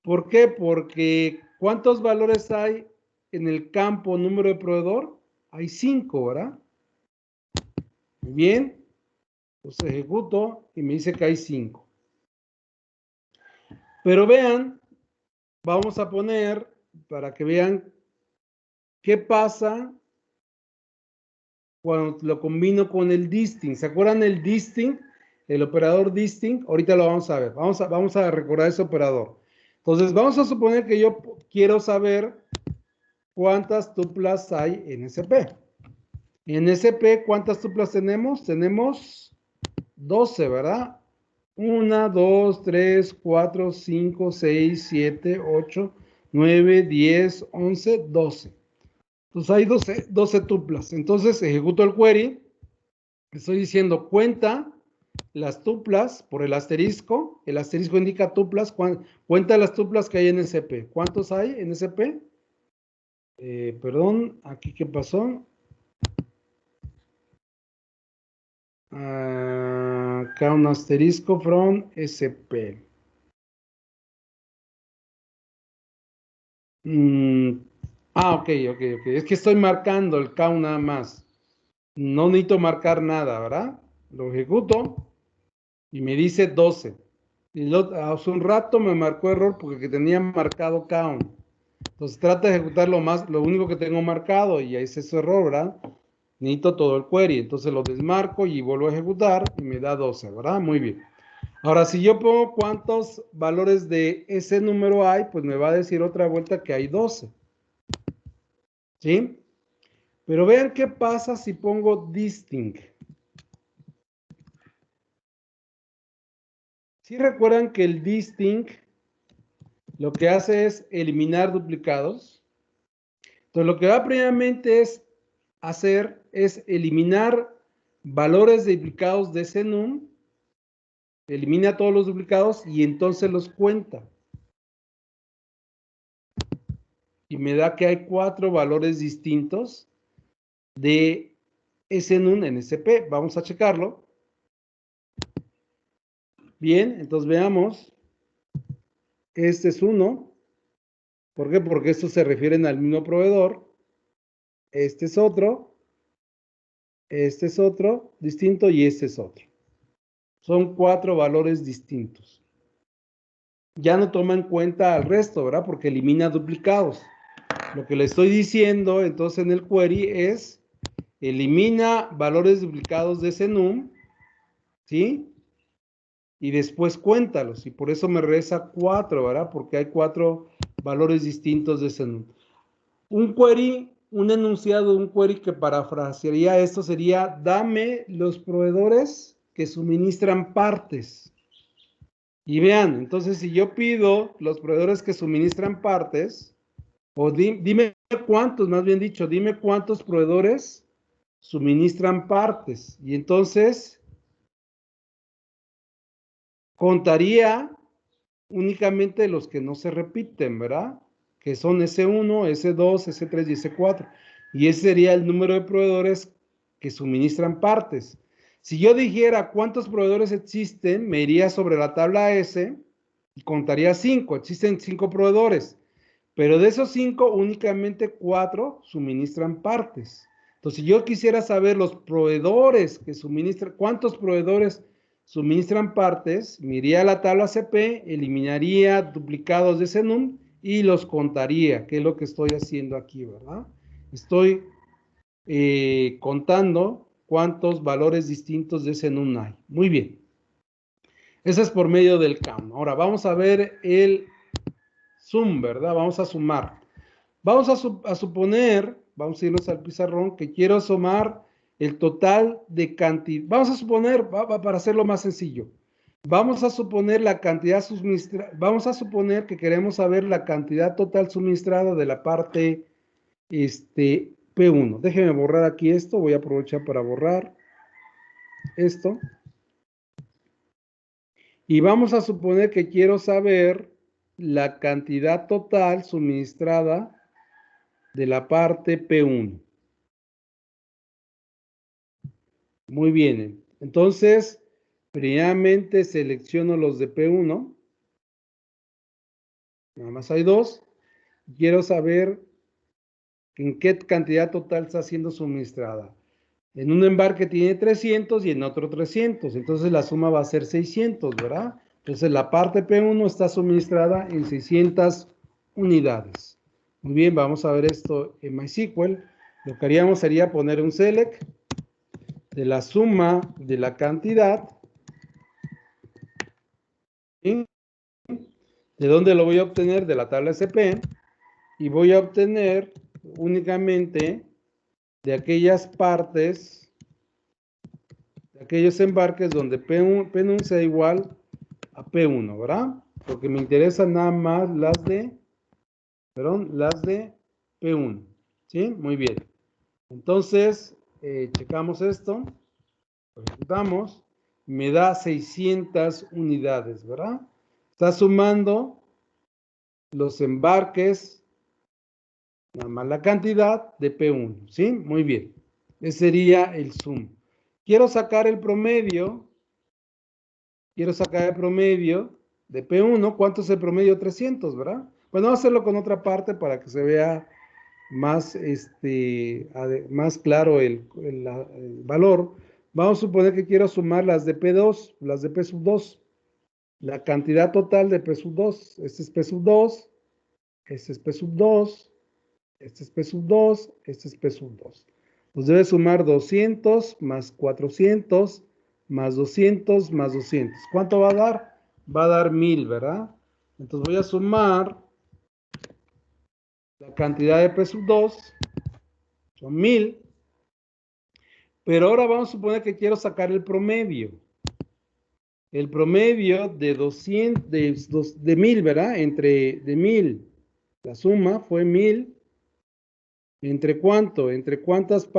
¿Por qué? Porque ¿cuántos valores hay en el campo número de proveedor? Hay 5, ¿verdad? Muy bien. Entonces ejecuto y me dice que hay 5. Pero vean, vamos a poner para que vean qué pasa cuando lo combino con el distinct. ¿Se acuerdan el distinct? El operador distinct. Ahorita lo vamos a ver. Vamos a recordar ese operador. Entonces, vamos a suponer que yo quiero saber cuántas tuplas hay en SP. En SP, ¿cuántas tuplas tenemos? Tenemos 12, ¿verdad? 1, 2, 3, 4, 5, 6, 7, 8, 9, 10, 11, 12. Entonces hay 12 tuplas. Entonces ejecuto el query. Estoy diciendo cuenta las tuplas por el asterisco. El asterisco indica tuplas. Cuenta las tuplas que hay en SP. ¿Cuántos hay en SP? Perdón, aquí ¿qué pasó? Acá un asterisco from SP. Ok. Es que estoy marcando el count nada más. No necesito marcar nada, ¿verdad? Lo ejecuto y me dice 12. Y hace un rato me marcó error porque tenía marcado count. Entonces trata de ejecutar lo único que tengo marcado y ahí es ese error, ¿verdad? Necesito todo el query. Entonces lo desmarco y vuelvo a ejecutar y me da 12, ¿verdad? Muy bien. Ahora, si yo pongo cuántos valores de ese número hay, pues me va a decir otra vuelta que hay 12. ¿Sí? Pero vean qué pasa si pongo distinct. ¿Sí recuerdan que el distinct lo que hace es eliminar duplicados? Entonces, lo que va primeramente hacer es eliminar valores duplicados de ese num, elimina todos los duplicados y entonces los cuenta. Y me da que hay 4 valores distintos de ese num en SP. Vamos a checarlo. Bien, entonces veamos. Este es 1. ¿Por qué? Porque estos se refieren al mismo proveedor. Este es otro. Este es otro distinto y este es otro. Son 4 valores distintos. Ya no toma en cuenta al resto, ¿verdad? Porque elimina duplicados. Lo que le estoy diciendo entonces en el query es elimina valores duplicados de ese num, ¿sí? Y después cuéntalos. Y por eso me regresa 4, ¿verdad? Porque hay 4 valores distintos de ese num. Un query, un enunciado de un query que parafrasearía esto sería: dame los proveedores que suministran partes. Y vean, entonces si yo pido los proveedores que suministran partes, o dime cuántos, más bien dicho, dime cuántos proveedores suministran partes. Y entonces contaría únicamente los que no se repiten, ¿verdad? Que son S1, S2, S3 y S4. Y ese sería el número de proveedores que suministran partes. Si yo dijera cuántos proveedores existen, me iría sobre la tabla S y contaría 5. Existen 5 proveedores, pero de esos 5, únicamente 4 suministran partes. Entonces, si yo quisiera saber los proveedores que suministran, cuántos proveedores suministran partes, me iría a la tabla CP, eliminaría duplicados de ese num y los contaría, que es lo que estoy haciendo aquí, ¿verdad? Estoy contando cuántos valores distintos de ese NUM hay. Muy bien. Eso es por medio del count. Ahora vamos a ver el sum, ¿verdad? Vamos a sumar. Vamos a suponer, vamos a irnos al pizarrón, que quiero sumar el total de cantidad. Vamos a suponer, para hacerlo más sencillo, vamos a suponer la cantidad suministrada, vamos a suponer que queremos saber la cantidad total suministrada de la parte P1. Déjenme borrar aquí esto, voy a aprovechar para borrar esto. Y vamos a suponer que quiero saber la cantidad total suministrada de la parte P1. Muy bien. Entonces, primeramente selecciono los de P1. Nada más hay dos. Quiero saber en qué cantidad total está siendo suministrada. En un embarque tiene 300 y en otro 300. Entonces la suma va a ser 600, ¿verdad? Entonces la parte P1 está suministrada en 600 unidades. Muy bien, vamos a ver esto en MySQL. Lo que haríamos sería poner un select de la suma de la cantidad. ¿Sí? ¿De dónde lo voy a obtener? De la tabla SP. Y voy a obtener únicamente de aquellas partes, de aquellos embarques donde P1 sea igual a P1, ¿verdad? Porque me interesan nada más las de P1. ¿Sí? Muy bien. Entonces, checamos esto, lo ejecutamos, me da 600 unidades, ¿verdad? Está sumando los embarques, nada más la cantidad de P1, ¿sí? Muy bien. Ese sería el sum. Quiero sacar el promedio de P1. ¿Cuánto es el promedio? 300, ¿verdad? Bueno, vamos a hacerlo con otra parte para que se vea más, más claro el valor. Vamos a suponer que quiero sumar las de P2, las de P sub 2. La cantidad total de P sub 2. Este es P sub 2, este es P sub 2, este es P sub 2, este es P sub 2. Pues debe sumar 200 más 400 más 200 más 200. ¿Cuánto va a dar? Va a dar 1000, ¿verdad? Entonces voy a sumar la cantidad de P sub 2, son 1000. Pero ahora vamos a suponer que quiero sacar el promedio. El promedio de 200, de 1000, ¿verdad? De 1000. La suma fue 1000. ¿Entre cuánto? ¿Entre cuántos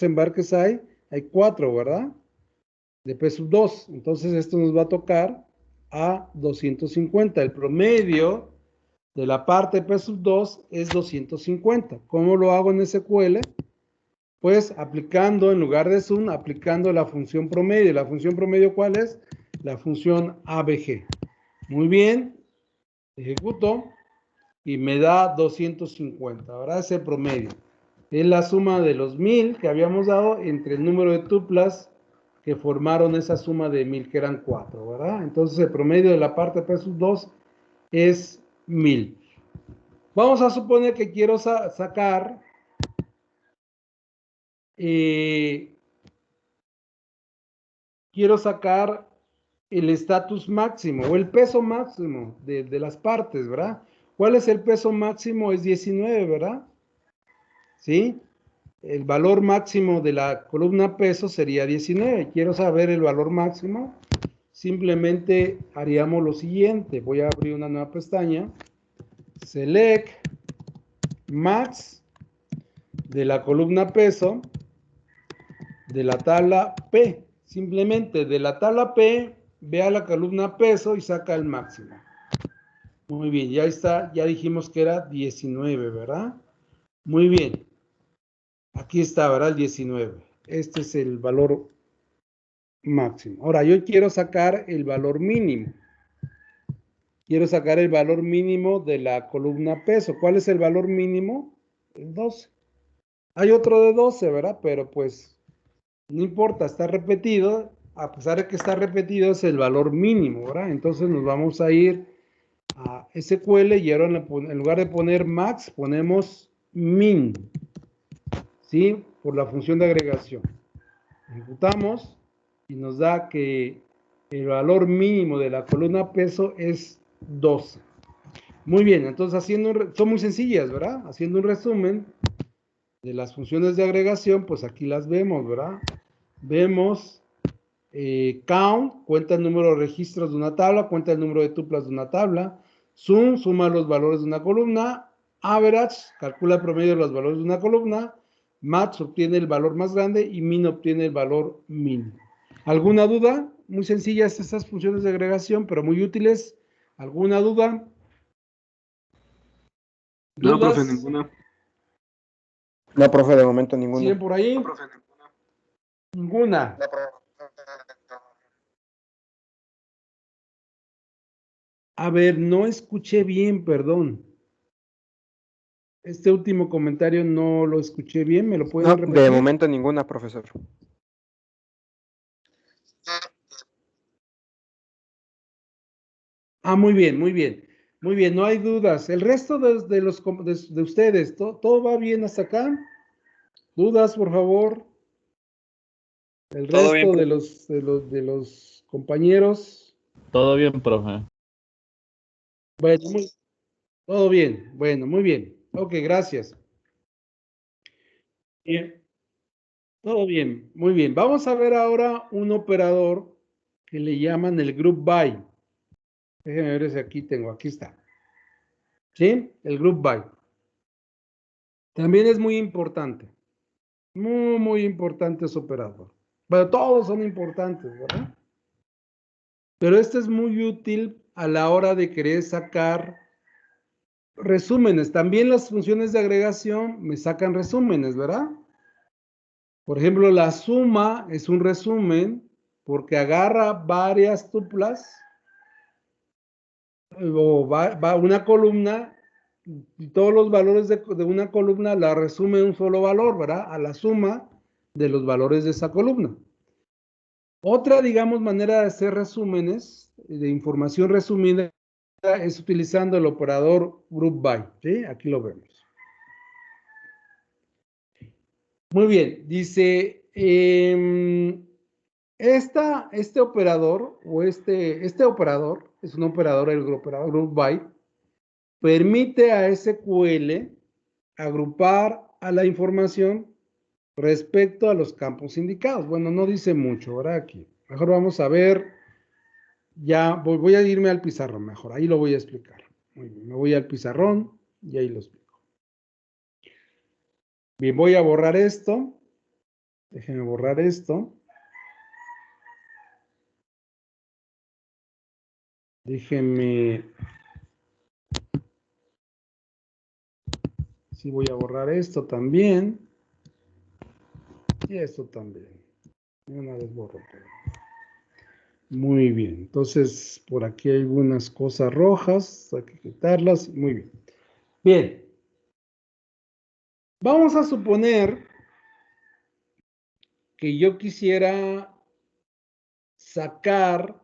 embarques hay? Hay 4, ¿verdad? De P sub 2. Entonces esto nos va a tocar a 250. El promedio de la parte P sub 2 es 250. ¿Cómo lo hago en SQL? Pues aplicando, en lugar de sum, aplicando la función promedio. ¿La función promedio cuál es? La función ABG. Muy bien. Ejecuto. Y me da 250, ¿verdad? Ese promedio. Es la suma de los 1000 que habíamos dado entre el número de tuplas que formaron esa suma de 1000, que eran 4, ¿verdad? Entonces el promedio de la parte P sub 2 es 1000. Vamos a suponer que quiero sacar el estatus máximo o el peso máximo de las partes, ¿verdad? ¿Cuál es el peso máximo? Es 19, ¿verdad? ¿Sí? El valor máximo de la columna peso sería 19. Quiero saber el valor máximo. Simplemente haríamos lo siguiente. Voy a abrir una nueva pestaña. Select max de la columna peso de la tabla P. Simplemente de la tabla P, ve a la columna peso y saca el máximo. Muy bien, ya está, ya dijimos que era 19, ¿verdad? Muy bien. Aquí está, ¿verdad? El 19. Este es el valor máximo. Ahora, yo quiero sacar el valor mínimo. Quiero sacar el valor mínimo de la columna peso. ¿Cuál es el valor mínimo? El 12. Hay otro de 12, ¿verdad? Pero pues no importa, está repetido. A pesar de que está repetido, es el valor mínimo, ¿verdad? Entonces nos vamos a ir a SQL y ahora en lugar de poner max, ponemos min. ¿sí? Por la función de agregación. Ejecutamos y nos da que el valor mínimo de la columna peso es 12. Muy bien, entonces son muy sencillas, ¿verdad? Haciendo un resumen de las funciones de agregación, pues aquí las vemos, ¿verdad? Vemos count, cuenta el número de registros de una tabla, cuenta el número de tuplas de una tabla. Sum, suma los valores de una columna. Average, calcula el promedio de los valores de una columna. Max obtiene el valor más grande y min obtiene el valor mínimo. ¿Alguna duda? Muy sencillas estas funciones de agregación, pero muy útiles. ¿Alguna duda? No, profe, ¿Dudas? ninguna. No, profe, de momento ninguno. ¿Siguen por ahí? No, profe, ninguna. Ninguna. A ver, no escuché bien, perdón. Este último comentario no lo escuché bien, ¿me lo pueden No, repetir? de momento ninguna, profesor. Ah, muy bien, muy bien. Muy bien, no hay dudas. El resto de ustedes, ¿todo va bien hasta acá? ¿Dudas, por favor? El Todo bien, resto profe. de los compañeros. Todo bien, profe. Bueno, todo bien. Bueno, muy bien. Ok, gracias. Bien, todo bien, muy bien. Vamos a ver ahora un operador que le llaman el group by. Déjenme ver si aquí está. ¿Sí? El group by. También es muy importante. Muy, muy importante ese operador. Bueno, todos son importantes, ¿verdad? Pero este es muy útil a la hora de querer sacar resúmenes. También las funciones de agregación me sacan resúmenes, ¿verdad? Por ejemplo, la suma es un resumen porque agarra varias tuplas o va una columna y todos los valores de una columna la resume un solo valor, ¿verdad? A la suma de los valores de esa columna. Otra, digamos, manera de hacer resúmenes de información resumida es utilizando el operador group by, ¿sí? Aquí lo vemos. Muy bien, dice, este operador o este operador es un operador, el operador group by, permite a SQL agrupar a la información respecto a los campos indicados. Bueno, no dice mucho, ¿verdad? Aquí. Mejor vamos a ver, ya voy a irme al pizarrón mejor, ahí lo voy a explicar. Muy bien, me voy al pizarrón y ahí lo explico. Bien, voy a borrar esto. Déjenme borrar esto. Déjenme. Sí, voy a borrar esto también. Y esto también. Una vez borro todo. Muy bien. Entonces, por aquí hay algunas cosas rojas. Hay que quitarlas. Muy bien. Bien. Vamos a suponer que yo quisiera sacar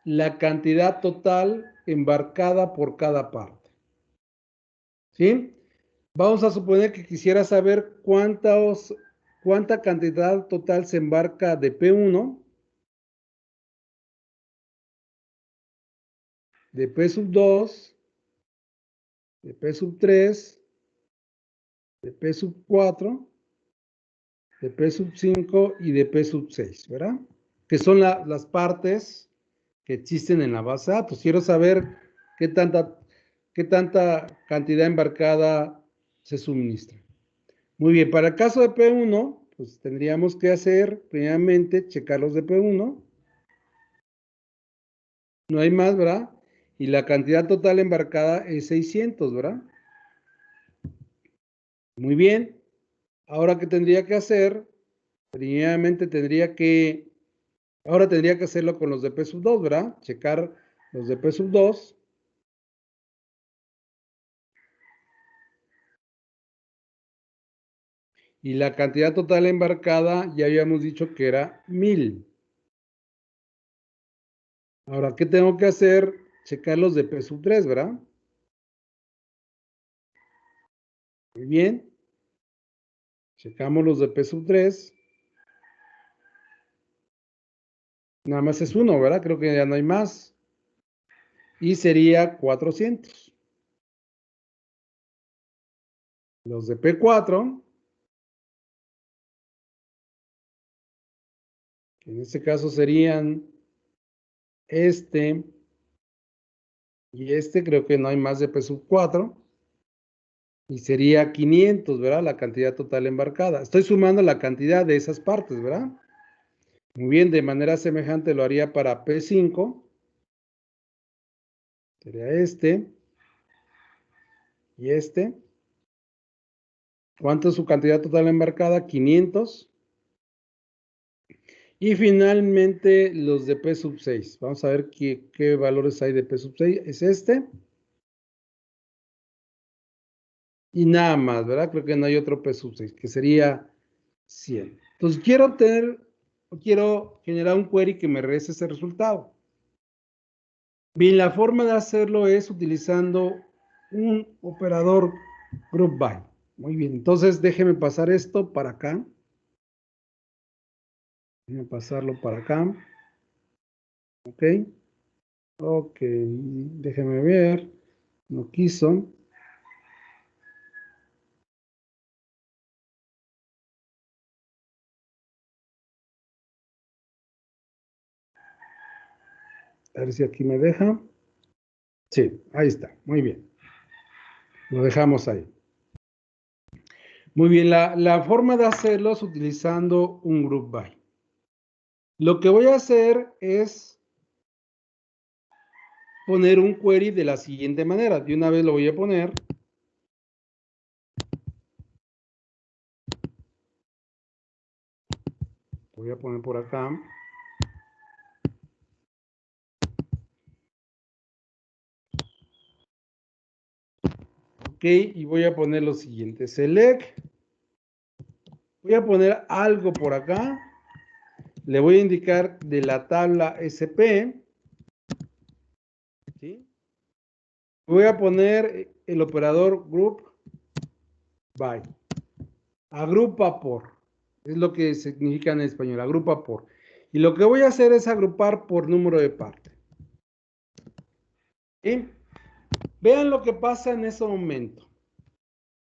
la cantidad total embarcada por cada parte. ¿Sí? Vamos a suponer que quisiera saber cuánta cantidad total se embarca de P1, de P sub 2, de P sub 3, de P sub 4, de P sub 5 y de P sub 6, ¿verdad? Que son las partes que existen en la base de datos. Quiero saber qué tanta cantidad embarcada se suministra. Muy bien, para el caso de P1, pues tendríamos que hacer, primeramente, checar los de P1. No hay más, ¿verdad? Y la cantidad total embarcada es 600, ¿verdad? Muy bien. Ahora, ¿qué tendría que hacer? Primeramente ahora tendría que hacerlo con los de P sub 2, ¿verdad? Checar los de P sub 2. Y la cantidad total embarcada ya habíamos dicho que era 1000. Ahora, ¿qué tengo que hacer? Checar los de P sub 3, ¿verdad? Muy bien. Checamos los de P sub 3. Nada más es uno, ¿verdad? Creo que ya no hay más. Y sería 400. Los de P4, que en este caso serían este y este, creo que no hay más de P sub 4. Y sería 500, ¿verdad? La cantidad total embarcada. Estoy sumando la cantidad de esas partes, ¿verdad? Muy bien, de manera semejante lo haría para P5. Sería este y este. ¿Cuánto es su cantidad total embarcada? 500. Y finalmente los de P sub 6. Vamos a ver qué valores hay de P sub 6. Es este. Y nada más, ¿verdad? Creo que no hay otro P sub 6, que sería 100. Entonces quiero generar un query que me regrese ese resultado. Bien, la forma de hacerlo es utilizando un operador group by. Muy bien, entonces déjeme pasar esto para acá. Déjeme pasarlo para acá. Ok. Ok, déjeme ver. No quiso. A ver si aquí me deja. Sí, ahí está. Muy bien. Lo dejamos ahí. Muy bien, la forma de hacerlo es utilizando un group by. Lo que voy a hacer es poner un query de la siguiente manera. De una vez lo voy a poner. Voy a poner por acá. Ok, y voy a poner lo siguiente. Select. Voy a poner algo por acá. Le voy a indicar de la tabla SP. ¿Sí? Voy a poner el operador group by. Agrupa por. Es lo que significa en español. Agrupa por. Y lo que voy a hacer es agrupar por número de parte. ¿Sí? Vean lo que pasa en ese momento.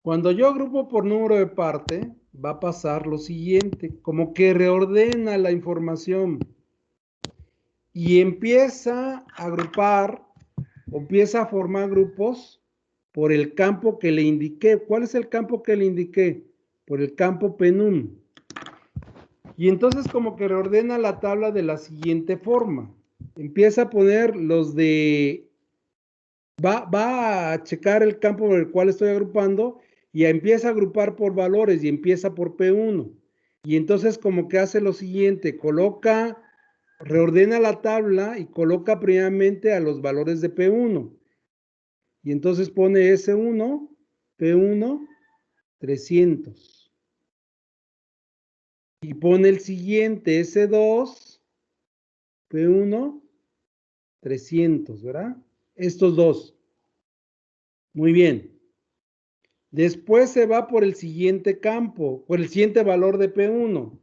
Cuando yo agrupo por número de parte, va a pasar lo siguiente. Como que reordena la información. Y empieza a agrupar, o empieza a formar grupos por el campo que le indiqué. ¿Cuál es el campo que le indiqué? Por el campo penum. Y entonces como que reordena la tabla de la siguiente forma. Empieza a poner los de... Va a checar el campo por el cual estoy agrupando y empieza a agrupar por valores y empieza por P1. Y entonces como que hace lo siguiente, reordena la tabla y coloca primeramente a los valores de P1. Y entonces pone S1, P1, 300. Y pone el siguiente, S2, P1, 300, ¿verdad? Estos dos. Muy bien. Después se va por el siguiente campo, por el siguiente valor de P1,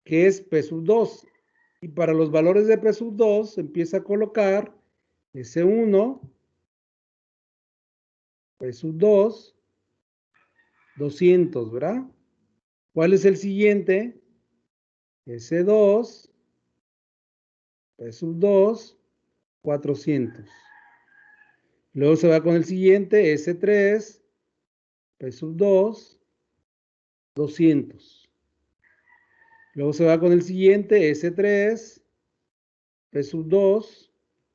que es P sub 2. Y para los valores de P sub 2 empieza a colocar S1, P sub 2, 200, ¿verdad? ¿Cuál es el siguiente? S2, P sub 2, 400. Luego se va con el siguiente, S3, P sub 2, 200. Luego se va con el siguiente, S3, P sub 2.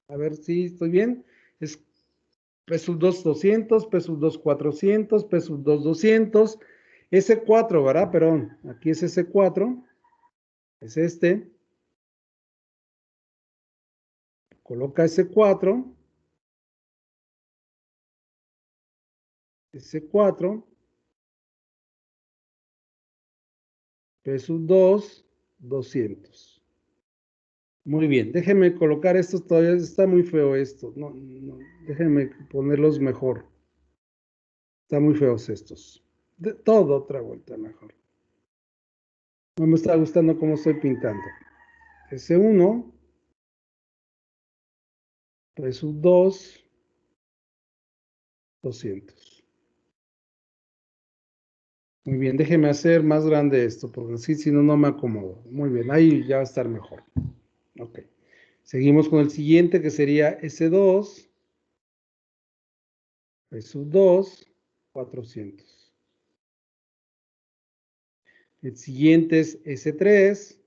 A ver si estoy bien. Es P sub 2, 200, P sub 2, 400, P sub 2, 200. S4, ¿verdad? Perdón, aquí es S4. Es este. Coloca S4. S4. P sub 2, 200. Muy bien, déjenme colocar estos todavía, está muy feo esto. No, déjenme ponerlos mejor. Están muy feos estos. Todo otra vuelta mejor. No me está gustando cómo estoy pintando. S1, P sub 2, 200. Muy bien, déjeme hacer más grande esto, porque así, si no, no me acomodo. Muy bien, ahí ya va a estar mejor. Ok. Seguimos con el siguiente, que sería S2, P sub 2, 400. El siguiente es S3,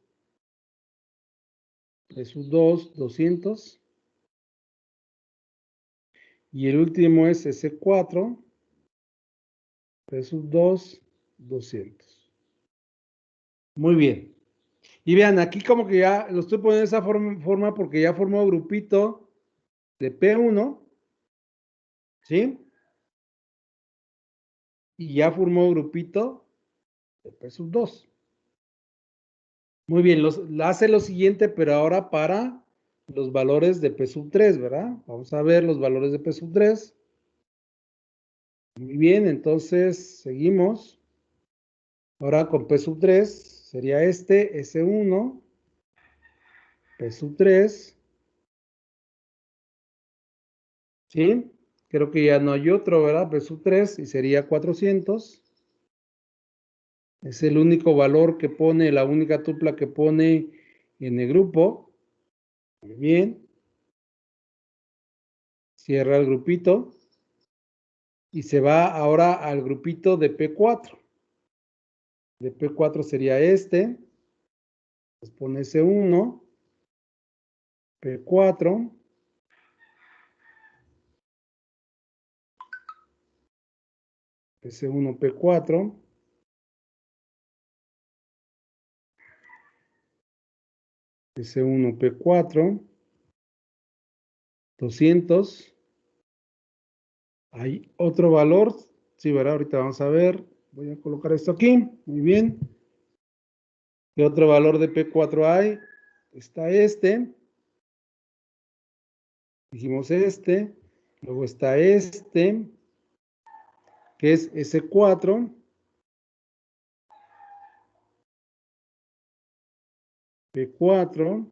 P sub 2, 200. Y el último es S4, P sub 2, 200. Muy bien. Y vean, aquí como que ya lo estoy poniendo de esa forma porque ya formó grupito de P1, ¿sí? Y ya formó grupito de P sub 2. Muy bien, hace lo siguiente, pero ahora para los valores de P sub 3, ¿verdad? Vamos a ver los valores de P sub 3. Muy bien, entonces seguimos. Ahora con P sub 3 sería este, S1, P sub 3, ¿sí? Creo que ya no hay otro, ¿verdad? P sub 3 y sería 400. Es el único valor que pone, la única tupla que pone en el grupo. Muy bien. Cierra el grupito. Y se va ahora al grupito de P4. De P4 sería este. Les pone S1, P4. S1, P4. S1, P4. 200. Hay otro valor. Sí, ¿verdad? Ahorita vamos a ver. Voy a colocar esto aquí. Muy bien. ¿Qué otro valor de P4 hay? Está este. Dijimos este. Luego está este, que es S4. P4.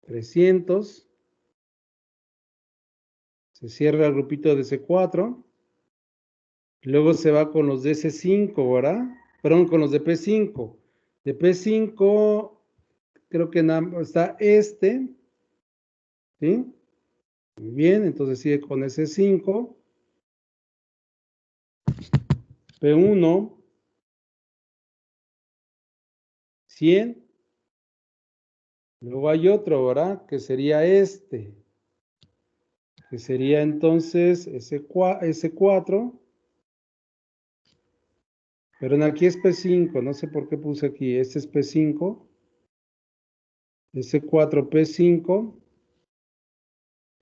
300. Se cierra el grupito de C4. Luego se va con los de S5, ¿verdad? Perdón, con los de P5. De P5, creo que está este. ¿Sí? Muy bien, entonces sigue con S5. P1. 100. Luego hay otro, ¿verdad? Que sería este. Que sería entonces S4. Pero aquí es P5, no sé por qué puse aquí. Este es P5. S4, P5.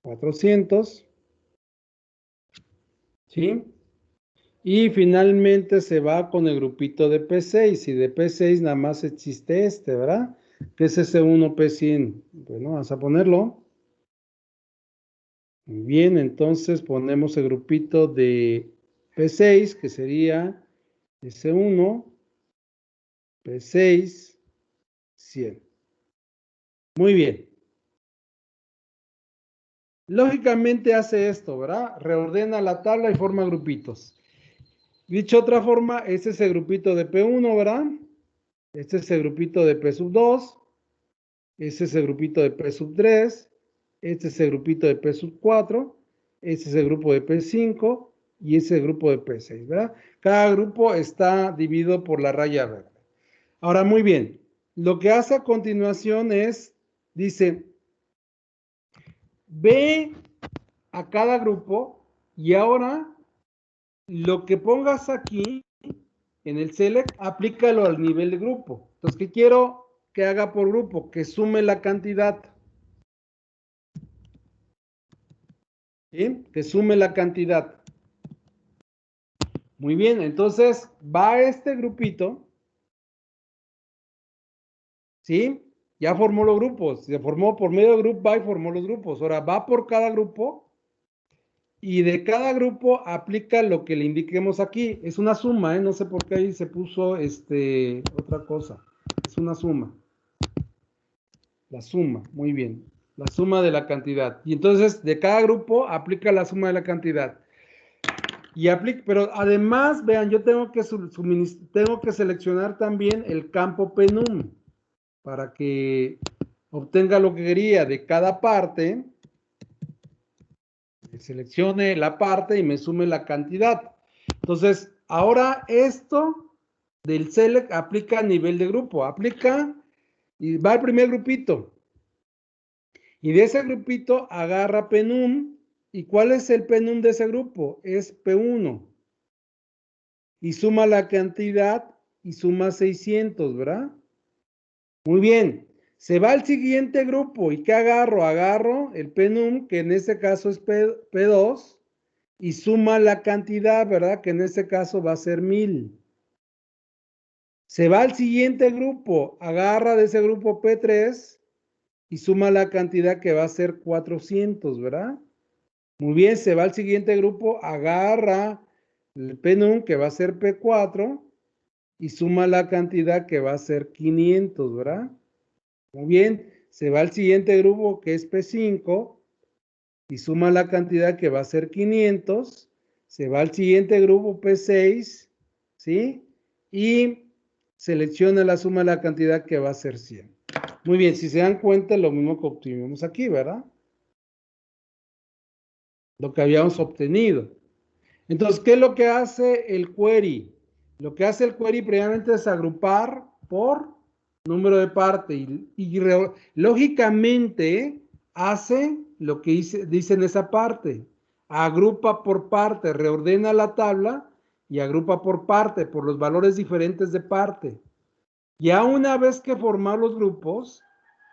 400. ¿Sí? Y finalmente se va con el grupito de P6. Y de P6 nada más existe este, ¿verdad? Que es S1, P100. Bueno, vamos a ponerlo. Muy bien, entonces ponemos el grupito de P6, que sería S1, P6, 100. Muy bien. Lógicamente hace esto, ¿verdad? Reordena la tabla y forma grupitos. Dicho otra forma, este es el grupito de P1, ¿verdad? Este es el grupito de P sub 2. Este es el grupito de P sub 3. Este es el grupito de P sub 4. Este es el grupo de P5. Y este es el grupo de P6, ¿verdad? Cada grupo está dividido por la raya verde. Ahora, muy bien. Lo que hace a continuación es, dice, ve a cada grupo y ahora lo que pongas aquí en el select, aplícalo al nivel de grupo. Entonces, ¿qué quiero que haga por grupo? Que sume la cantidad. ¿Sí? Que sume la cantidad. Muy bien, entonces va a este grupito. ¿Sí? Ya formó los grupos. Se formó por medio de group by, formó los grupos. Ahora va por cada grupo Y de cada grupo aplica lo que le indiquemos aquí. Es una suma, ¿eh? No sé por qué ahí se puso otra cosa. Es una suma. La suma, muy bien. La suma de la cantidad. Y entonces, de cada grupo aplica la suma de la cantidad. Y aplica, pero además, vean, yo tengo que seleccionar también el campo penum para que obtenga lo que quería de cada parte. Seleccione la parte y me sume la cantidad. Entonces, ahora esto del select aplica a nivel de grupo. Aplica y va al primer grupito. Y de ese grupito agarra penum. ¿Y cuál es el penum de ese grupo? Es P1. Y suma la cantidad y suma 600, ¿verdad? Muy bien. Se va al siguiente grupo. ¿Y qué agarro? Agarro el penum, que en este caso es P2. Y suma la cantidad, ¿verdad? Que en este caso va a ser 1000. Se va al siguiente grupo, agarra de ese grupo P3 y suma la cantidad que va a ser 400, ¿verdad? Muy bien, se va al siguiente grupo, agarra el P1 que va a ser P4 y suma la cantidad que va a ser 500, ¿verdad? Muy bien, se va al siguiente grupo que es P5 y suma la cantidad que va a ser 500. Se va al siguiente grupo P6, ¿sí? Y selecciona la suma de la cantidad que va a ser 100. Muy bien, si se dan cuenta, lo mismo que obtuvimos aquí, ¿verdad? Lo que habíamos obtenido. Entonces, ¿qué es lo que hace el query? Lo que hace el query previamente es agrupar por número de parte y lógicamente hace lo que dice en esa parte. Agrupa por parte, reordena la tabla y agrupa por parte, por los valores diferentes de parte. Ya una vez que formar los grupos,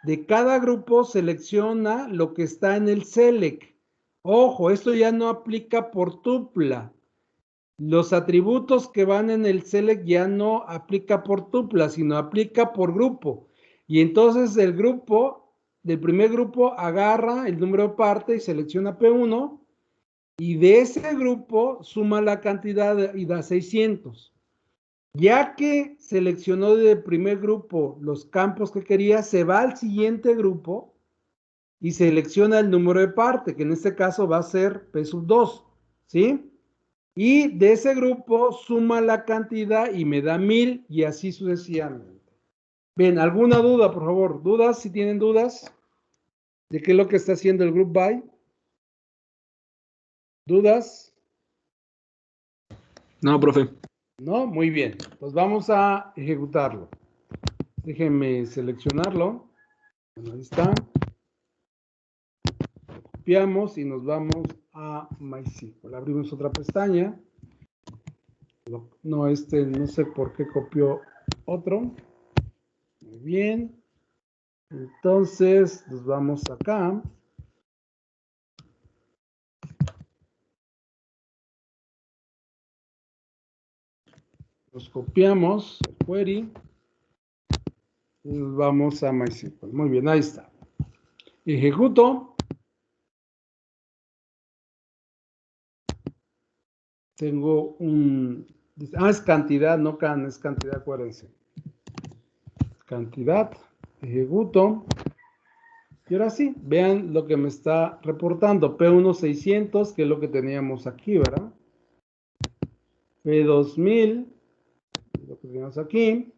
de cada grupo selecciona lo que está en el select. Ojo, esto ya no aplica por tupla. Los atributos que van en el select ya no aplica por tupla, sino aplica por grupo. Y entonces el grupo, del primer grupo, agarra el número de parte y selecciona P1. Y de ese grupo suma la cantidad y da 600. Ya que seleccionó del primer grupo los campos que quería, se va al siguiente grupo y selecciona el número de parte, que en este caso va a ser P2, ¿sí? Y de ese grupo suma la cantidad y me da 1000 y así sucesivamente. Bien, ¿alguna duda, por favor? ¿Dudas? Si tienen dudas de qué es lo que está haciendo el group by. ¿Dudas? No, profe. No, muy bien. Pues vamos a ejecutarlo. Déjenme seleccionarlo. Bueno, ahí está. Copiamos y nos vamos a MySQL. Abrimos otra pestaña. No, no sé por qué copió otro. Muy bien. Entonces, nos vamos acá. Nos copiamos el query. Y nos vamos a MySQL. Muy bien, ahí está. Ejecuto. Tengo es cantidad, no can, es cantidad, acuérdense. Cantidad. Ejecuto. Y ahora sí, vean lo que me está reportando. P1 600, que es lo que teníamos aquí, ¿verdad? P2000, lo que teníamos aquí.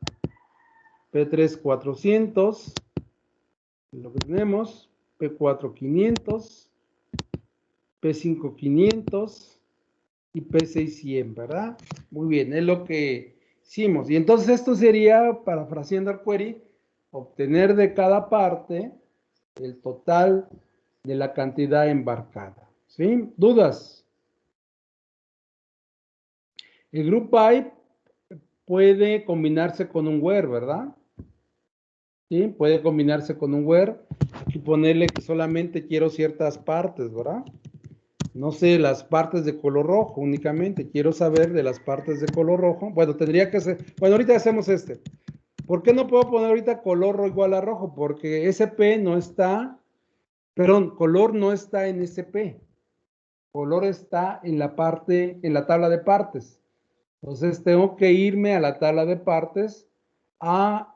P3 400, lo que tenemos. P4 500. P5 500. Y P6 100, ¿verdad? Muy bien, es lo que hicimos. Y entonces esto sería, parafraseando el query, obtener de cada parte el total de la cantidad embarcada. ¿Sí? ¿Dudas? El group by puede combinarse con un where, ¿verdad? Sí, puede combinarse con un where y ponerle que solamente quiero ciertas partes, ¿verdad? No sé, las partes de color rojo únicamente. Quiero saber de las partes de color rojo. Bueno, tendría que ser. Bueno, ahorita hacemos este. ¿Por qué no puedo poner ahorita color igual a rojo? Porque SP no está. Perdón, color no está en SP. color está en la tabla de partes. Entonces tengo que irme a la tabla de partes para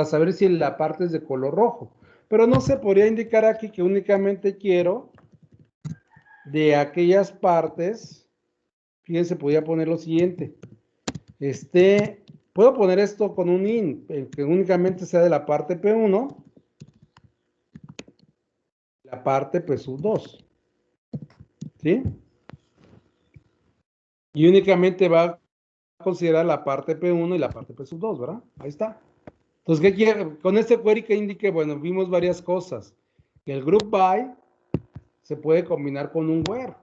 saber si la parte es de color rojo. Pero no se podría indicar aquí que únicamente quiero de aquellas partes. Fíjense, podría poner lo siguiente. Puedo poner esto con un IN, que únicamente sea de la parte P1, la parte P2. ¿Sí? Y únicamente va a considerar la parte P1 y la parte P2, ¿verdad? Ahí está. Entonces, ¿qué quiere? Con este query que indique, bueno, vimos varias cosas. Que el group by se puede combinar con un where.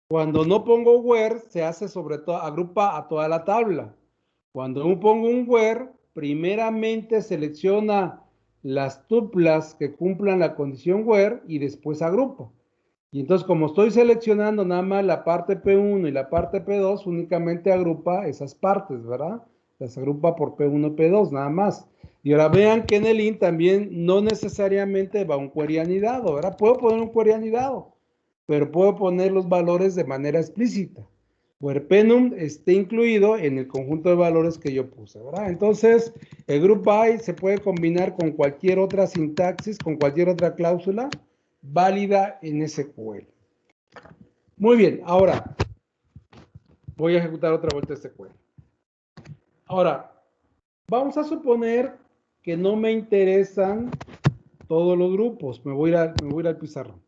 Cuando no pongo where, se hace sobre todo, agrupa a toda la tabla. Cuando no pongo un where, primeramente selecciona las tuplas que cumplan la condición where y después agrupa. Y entonces, como estoy seleccionando nada más la parte P1 y la parte P2, únicamente agrupa esas partes, ¿verdad? Las agrupa por P1 y P2, nada más. Y ahora vean que en el IN también no necesariamente va un query anidado, ¿verdad? Puedo poner un query anidado, pero puedo poner los valores de manera explícita. Where Penum esté incluido en el conjunto de valores que yo puse, ¿verdad? Entonces, el group by se puede combinar con cualquier otra sintaxis, con cualquier otra cláusula válida en SQL. Muy bien, ahora voy a ejecutar otra vuelta SQL. Ahora, vamos a suponer que no me interesan todos los grupos. Me voy a ir al pizarrón.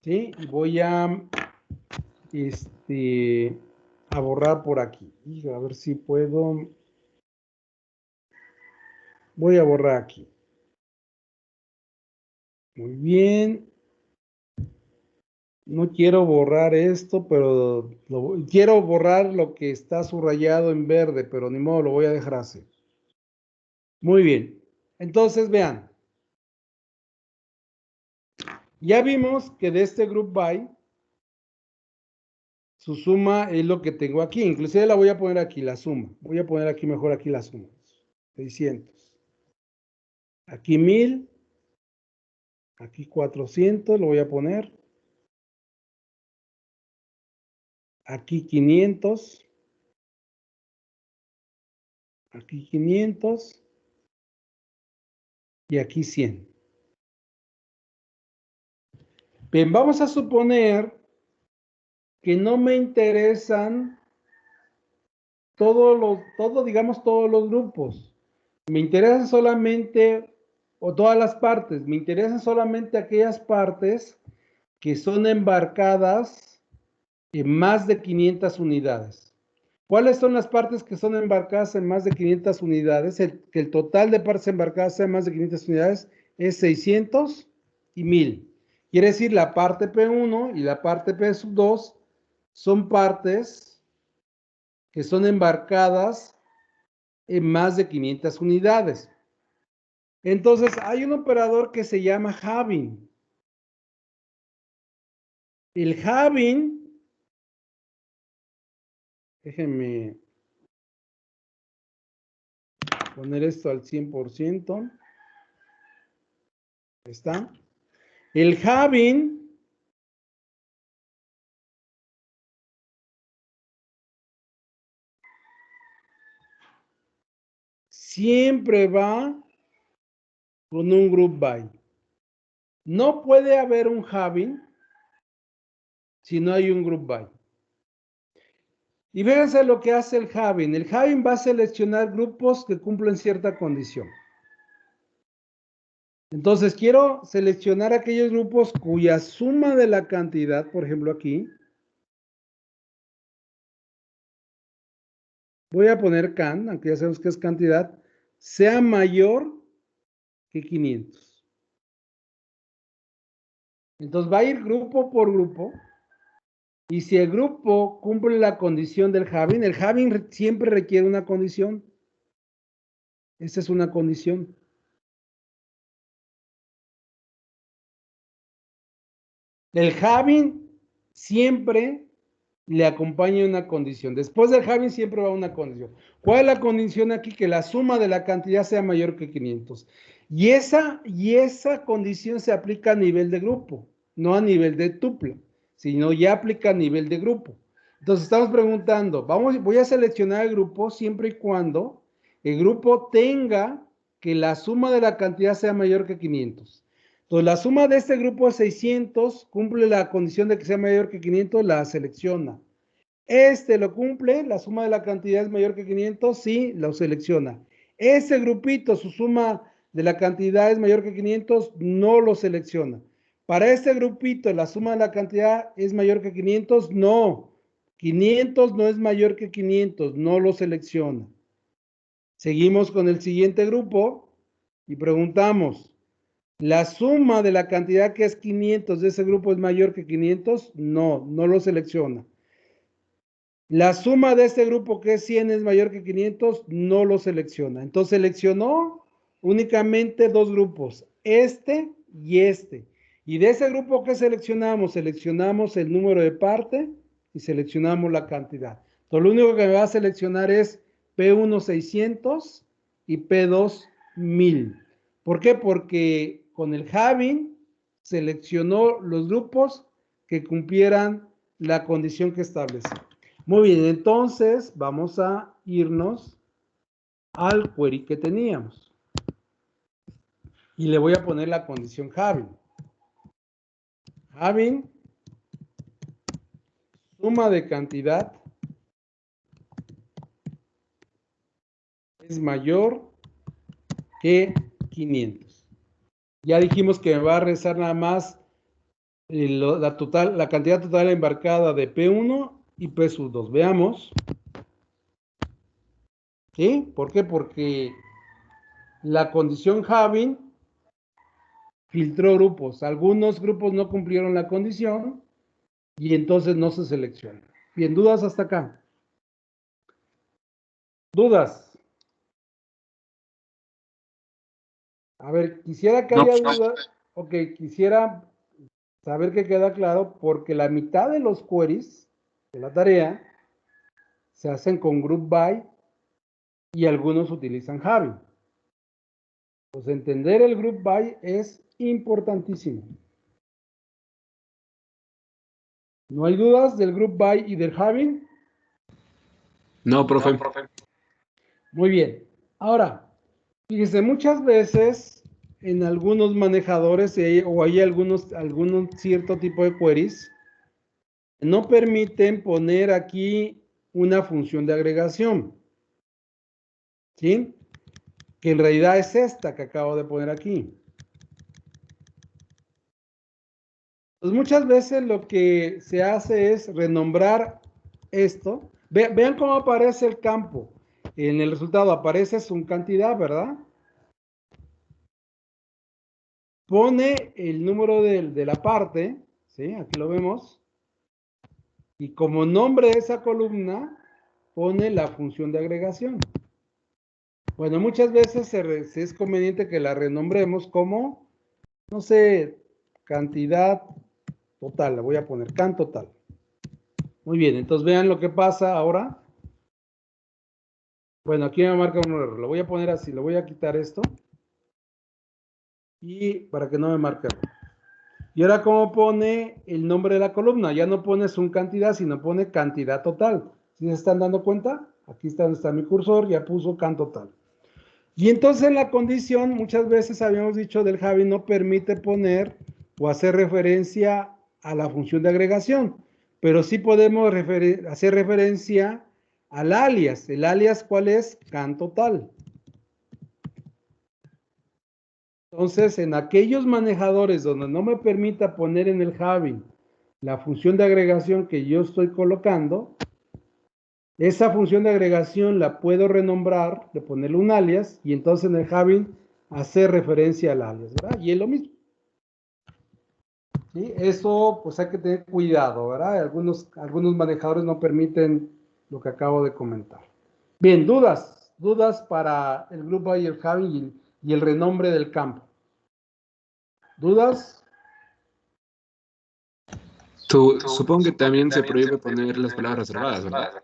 ¿Sí? Y voy a borrar por aquí. A ver si puedo. Voy a borrar aquí. Muy bien. No quiero borrar esto, pero quiero borrar lo que está subrayado en verde, pero ni modo, lo voy a dejar así. Muy bien. Entonces, vean. Ya vimos que de este group by, su suma es lo que tengo aquí. Inclusive la voy a poner aquí, la suma. Voy a poner aquí mejor aquí la suma. 600. Aquí 1000. Aquí 400, lo voy a poner. Aquí 500. Aquí 500. Y aquí 100. Bien, vamos a suponer que no me interesan todos los grupos. Me interesan solamente, o todas las partes, me interesan solamente aquellas partes que son embarcadas en más de 500 unidades. ¿Cuáles son las partes que son embarcadas en más de 500 unidades? Que el total de partes embarcadas en más de 500 unidades es 600 y 1000. Quiere decir, la parte P1 y la parte P2 son partes que son embarcadas en más de 500 unidades. Entonces, hay un operador que se llama having. El having, déjenme poner esto al 100%. Ahí está. El having siempre va con un group by. No puede haber un having si no hay un group by. Y fíjense lo que hace el having. El having va a seleccionar grupos que cumplen cierta condición. Entonces, quiero seleccionar aquellos grupos cuya suma de la cantidad, por ejemplo aquí, voy a poner can, aunque ya sabemos que es cantidad, sea mayor que 500. Entonces, va a ir grupo por grupo. Y si el grupo cumple la condición del having, el having siempre requiere una condición. Esa es una condición. El having siempre le acompaña una condición. Después del having siempre va una condición. ¿Cuál es la condición aquí? Que la suma de la cantidad sea mayor que 500. Y esa condición se aplica a nivel de grupo, no a nivel de tupla, sino ya aplica a nivel de grupo. Entonces estamos preguntando, voy a seleccionar el grupo siempre y cuando el grupo tenga que la suma de la cantidad sea mayor que 500. Entonces la suma de este grupo de 600 cumple la condición de que sea mayor que 500, la selecciona. Este lo cumple, la suma de la cantidad es mayor que 500, sí, lo selecciona. Ese grupito, su suma de la cantidad es mayor que 500, no lo selecciona. Para este grupito, la suma de la cantidad es mayor que 500, no. 500 no es mayor que 500, no lo selecciona. Seguimos con el siguiente grupo y preguntamos, ¿la suma de la cantidad que es 500 de ese grupo es mayor que 500? No, no lo selecciona. La suma de este grupo que es 100 es mayor que 500, no lo selecciona. Entonces seleccionó únicamente dos grupos, este y este. Y de ese grupo que seleccionamos el número de parte y seleccionamos la cantidad. Entonces lo único que me va a seleccionar es P1 600 y P2 1000. ¿Por qué? Porque con el having seleccionó los grupos que cumplieran la condición que establece. Muy bien, entonces vamos a irnos al query que teníamos. Y le voy a poner la condición having. Having, suma de cantidad es mayor que 500. Ya dijimos que me va a rezar nada más la cantidad total embarcada de P1 y P2. Veamos. ¿Sí? ¿Por qué? Porque la condición having filtró grupos. Algunos grupos no cumplieron la condición y entonces no se selecciona. Bien, ¿dudas hasta acá? ¿Dudas? A ver, quisiera que haya dudas. Ok, quisiera saber que queda claro porque la mitad de los queries de la tarea se hacen con group by y algunos utilizan having. Pues entender el group by es importantísimo. ¿No hay dudas del group by y del having? No, profe. Muy bien. Ahora, fíjese, muchas veces en algunos manejadores o hay algún cierto tipo de queries no permiten poner aquí una función de agregación. ¿Sí? Que en realidad es esta que acabo de poner aquí. Pues muchas veces lo que se hace es renombrar esto. Vean cómo aparece el campo. En el resultado aparece su cantidad, ¿verdad? Pone el número de la parte, ¿sí? Aquí lo vemos. Y como nombre de esa columna, pone la función de agregación. Bueno, muchas veces es conveniente que la renombremos como, no sé, cantidad total. Le voy a poner can total. Muy bien, entonces vean lo que pasa ahora. Bueno, aquí me marca un error. Lo voy a poner así, le voy a quitar esto. Y para que no me marque error. Y ahora, ¿cómo pone el nombre de la columna? Ya no pone su cantidad, sino pone cantidad total. ¿Sí se están dando cuenta? Aquí está donde está mi cursor, ya puso can total. Y entonces en la condición, muchas veces habíamos dicho del Javi no permite poner o hacer referencia a la función de agregación, pero sí podemos hacer referencia al alias. ¿El alias cuál es? Can total. Entonces, en aquellos manejadores donde no me permita poner en el Javi la función de agregación que yo estoy colocando, esa función de agregación la puedo renombrar, de ponerle un alias, y entonces en el Javi hacer referencia al alias, ¿verdad? Y es lo mismo. ¿Sí? Eso, pues hay que tener cuidado, ¿verdad? Algunos manejadores no permiten lo que acabo de comentar. Bien, dudas para el grupo y el Javi y el renombre del campo. ¿Dudas? Supongo que también se prohíbe poner las palabras reservadas, ¿verdad?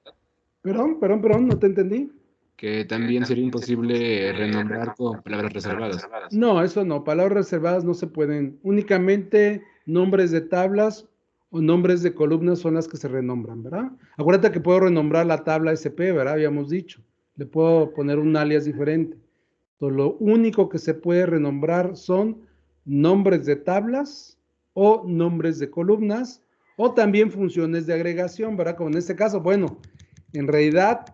Perdón, no te entendí. que también sería imposible renombrar con palabras reservadas. No, eso no. Palabras reservadas no se pueden. Únicamente nombres de tablas o nombres de columnas son las que se renombran, ¿verdad? Acuérdate que puedo renombrar la tabla SP, ¿verdad? Habíamos dicho. Le puedo poner un alias diferente. Entonces, lo único que se puede renombrar son nombres de tablas o nombres de columnas o también funciones de agregación, ¿verdad? Como en este caso, bueno, en realidad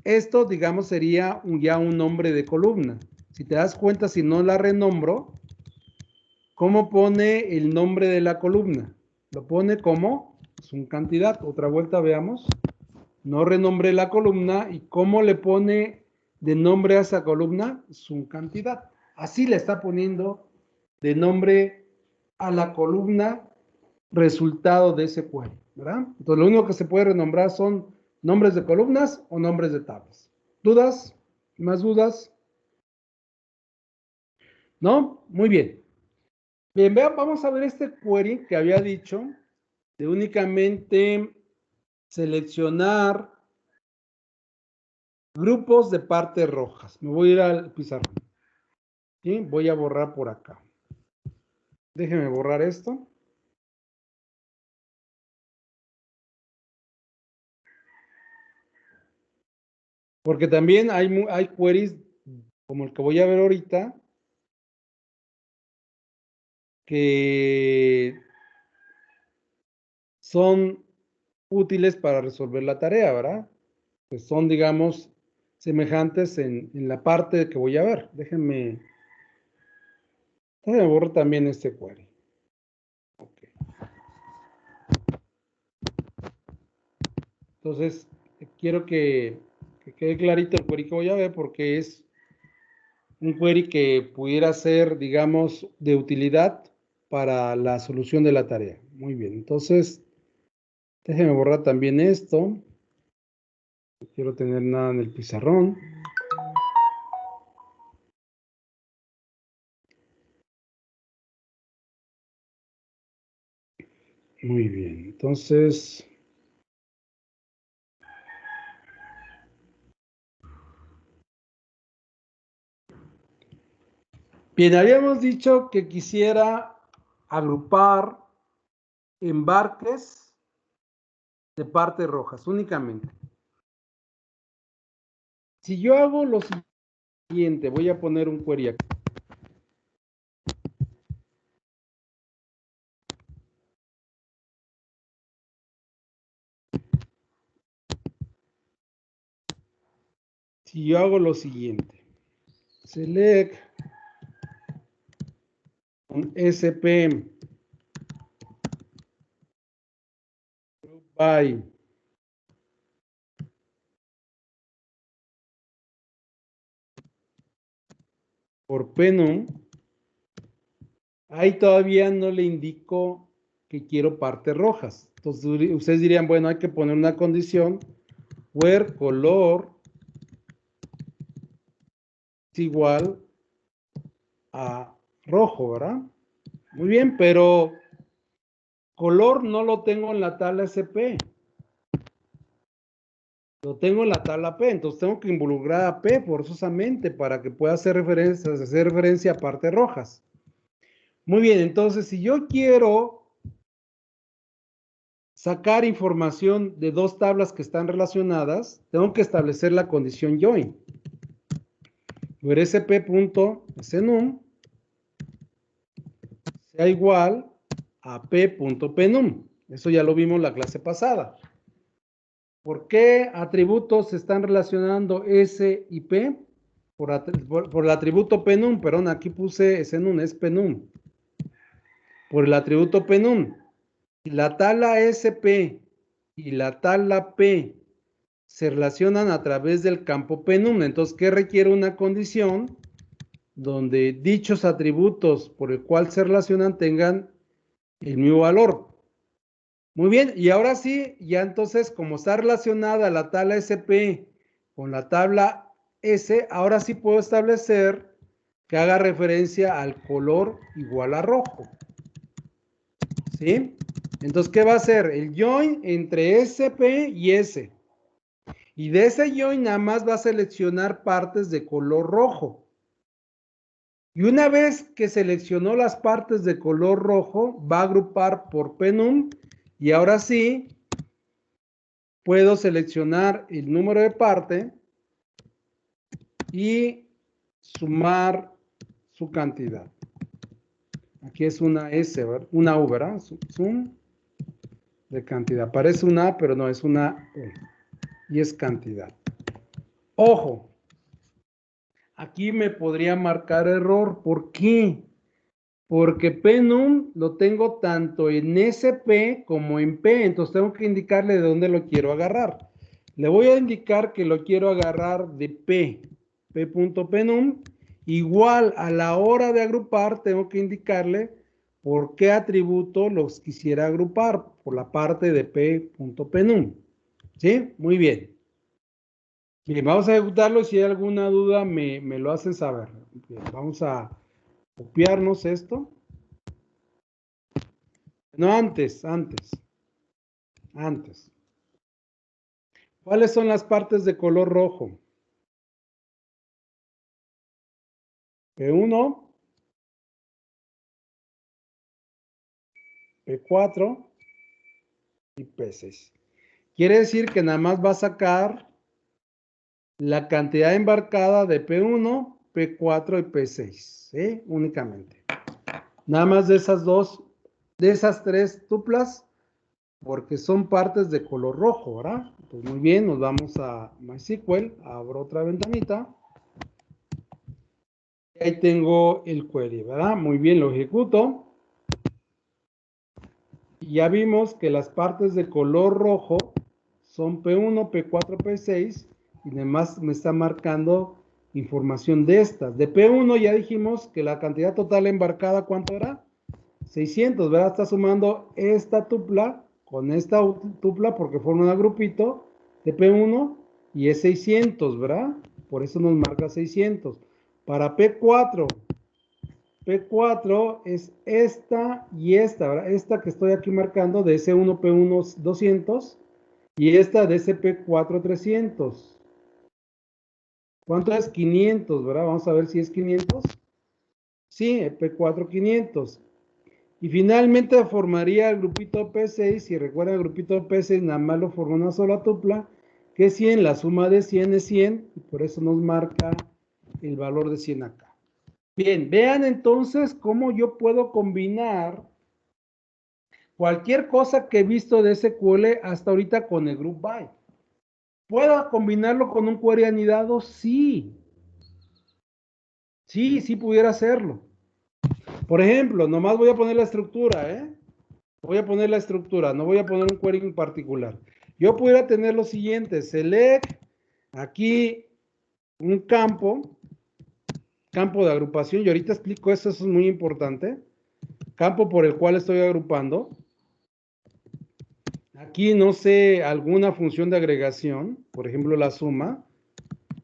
esto, digamos, sería ya un nombre de columna. Si te das cuenta, si no la renombro, ¿cómo pone el nombre de la columna? Lo pone como cantidad. Otra vuelta, veamos. No renombré la columna y ¿cómo le pone de nombre a esa columna? Cantidad. Así le está poniendo de nombre a la columna resultado de ese query, ¿verdad? Entonces, lo único que se puede renombrar son nombres de columnas o nombres de tablas. ¿Dudas? ¿Más dudas? ¿No? Muy bien. Bien, vean, vamos a ver este query que había dicho de únicamente seleccionar grupos de partes rojas. Me voy a ir al pizarrón. ¿Sí? Voy a borrar por acá. Déjenme borrar esto. Porque también hay queries como el que voy a ver ahorita que son útiles para resolver la tarea, ¿verdad? Pues son, digamos, semejantes en la parte que voy a ver. Déjenme borrar también este query. Okay. Entonces, quiero que quede clarito el query que voy a ver porque es un query que pudiera ser, digamos, de utilidad para la solución de la tarea. Muy bien, entonces, déjenme borrar también esto. No quiero tener nada en el pizarrón. Muy bien, entonces... Bien, habíamos dicho que quisiera agrupar embarques de partes rojas únicamente. Si yo hago lo siguiente, voy a poner un query aquí. Si yo hago lo siguiente, select un SP by por penum, ahí todavía no le indico que quiero partes rojas. Entonces ustedes dirían, bueno, hay que poner una condición where color es igual a rojo, ¿verdad? Muy bien, pero color no lo tengo en la tabla SP. Lo tengo en la tabla P, entonces tengo que involucrar a P forzosamente para que pueda hacer referencia a partes rojas. Muy bien, entonces si yo quiero sacar información de dos tablas que están relacionadas, tengo que establecer la condición join. sp.snum sea igual a p.penum. Eso ya lo vimos en la clase pasada. ¿Por qué atributos se están relacionando S y P? Por el atributo penum, perdón, aquí puse snum, es penum. Por el atributo penum. La tabla SP y la tabla P se relacionan a través del campo penum. Entonces, ¿qué requiere una condición? Donde dichos atributos por el cual se relacionan tengan el mismo valor. Muy bien, y ahora sí, ya entonces, como está relacionada la tabla SP con la tabla S, ahora sí puedo establecer que haga referencia al color igual a rojo. ¿Sí? Entonces, ¿qué va a hacer? El join entre SP y S. Y de ese join nada más va a seleccionar partes de color rojo. Y una vez que seleccionó las partes de color rojo, va a agrupar por penum. Y ahora sí, puedo seleccionar el número de parte y sumar su cantidad. Aquí es una S, ¿verdad? Una U, ¿verdad? Sum de cantidad. Parece una A, pero no, es una U. Y es cantidad. Ojo, aquí me podría marcar error. ¿Por qué? Porque penum lo tengo tanto en SP como en P. Entonces tengo que indicarle de dónde lo quiero agarrar. Le voy a indicar que lo quiero agarrar de P. P.penum. Igual a la hora de agrupar, tengo que indicarle por qué atributo los quisiera agrupar. Por la parte de P.penum. ¿Sí? Muy bien. Bien, vamos a ejecutarlo. Si hay alguna duda, me lo hacen saber. Bien, vamos a copiarnos esto. No, antes. ¿Cuáles son las partes de color rojo? P1, P4 y P6. Quiere decir que nada más va a sacar la cantidad embarcada de P1, P4 y P6, ¿sí? Únicamente. Nada más de esas dos, de esas tres tuplas, porque son partes de color rojo, ¿verdad? Pues muy bien, nos vamos a MySQL, abro otra ventanita. Ahí tengo el query, ¿verdad? Muy bien, lo ejecuto. Y ya vimos que las partes de color rojo son P1, P4, P6 y además me está marcando información de estas. De P1 ya dijimos que la cantidad total embarcada, ¿cuánto era? 600, ¿verdad? Está sumando esta tupla con esta tupla porque forman un grupito de P1 y es 600, ¿verdad? Por eso nos marca 600. Para P4 es esta y esta, ¿verdad? Esta que estoy aquí marcando de S1 P1 200 y esta de SP4 300. ¿Cuánto es? 500, ¿verdad? Vamos a ver si es 500. Sí, P4 500. Y finalmente formaría el grupito P6. Si recuerdan, el grupito P6 nada más lo forma una sola tupla, que es 100. La suma de 100 es 100 y por eso nos marca el valor de 100 acá. Bien, vean entonces cómo yo puedo combinar cualquier cosa que he visto de SQL hasta ahorita con el group by. ¿Puedo combinarlo con un query anidado? Sí. Sí pudiera hacerlo. Por ejemplo, nomás voy a poner la estructura, ¿eh? Voy a poner la estructura, no voy a poner un query en particular. Yo pudiera tener lo siguiente, select, aquí un campo de agrupación, y ahorita explico eso es muy importante. Campo por el cual estoy agrupando. Aquí, no sé, alguna función de agregación, por ejemplo, la suma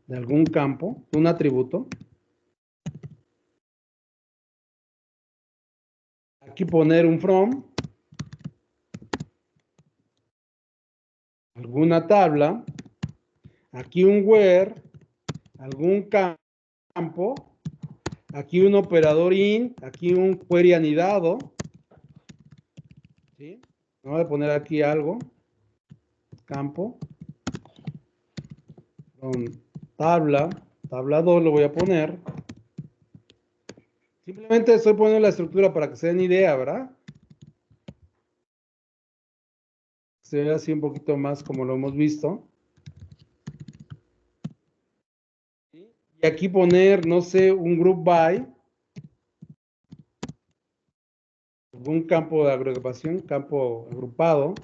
de algún campo, un atributo. Aquí poner un from, alguna tabla, aquí un where, algún campo, aquí un operador in, aquí un query anidado, ¿sí? Vamos a poner aquí algo, campo, con tabla2 lo voy a poner. Simplemente estoy poniendo la estructura para que se den idea, ¿verdad? Se ve así un poquito más como lo hemos visto. Y aquí poner, no sé, un group by. Un campo de agrupación, campo agrupado.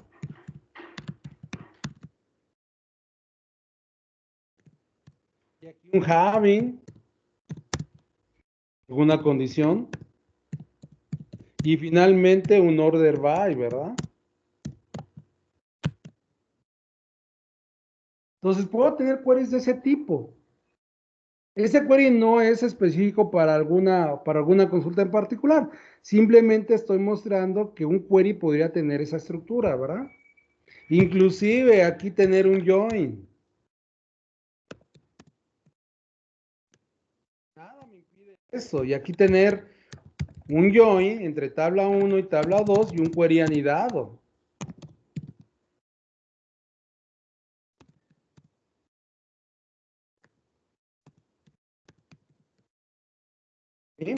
Y aquí un having. Alguna condición. Y finalmente un order by, ¿verdad? Entonces puedo tener queries de ese tipo. Ese query no es específico para alguna consulta en particular. Simplemente estoy mostrando que un query podría tener esa estructura, ¿verdad? Inclusive aquí tener un join. eso, y aquí tener un join entre tabla 1 y tabla 2 y un query anidado. ¿Sí?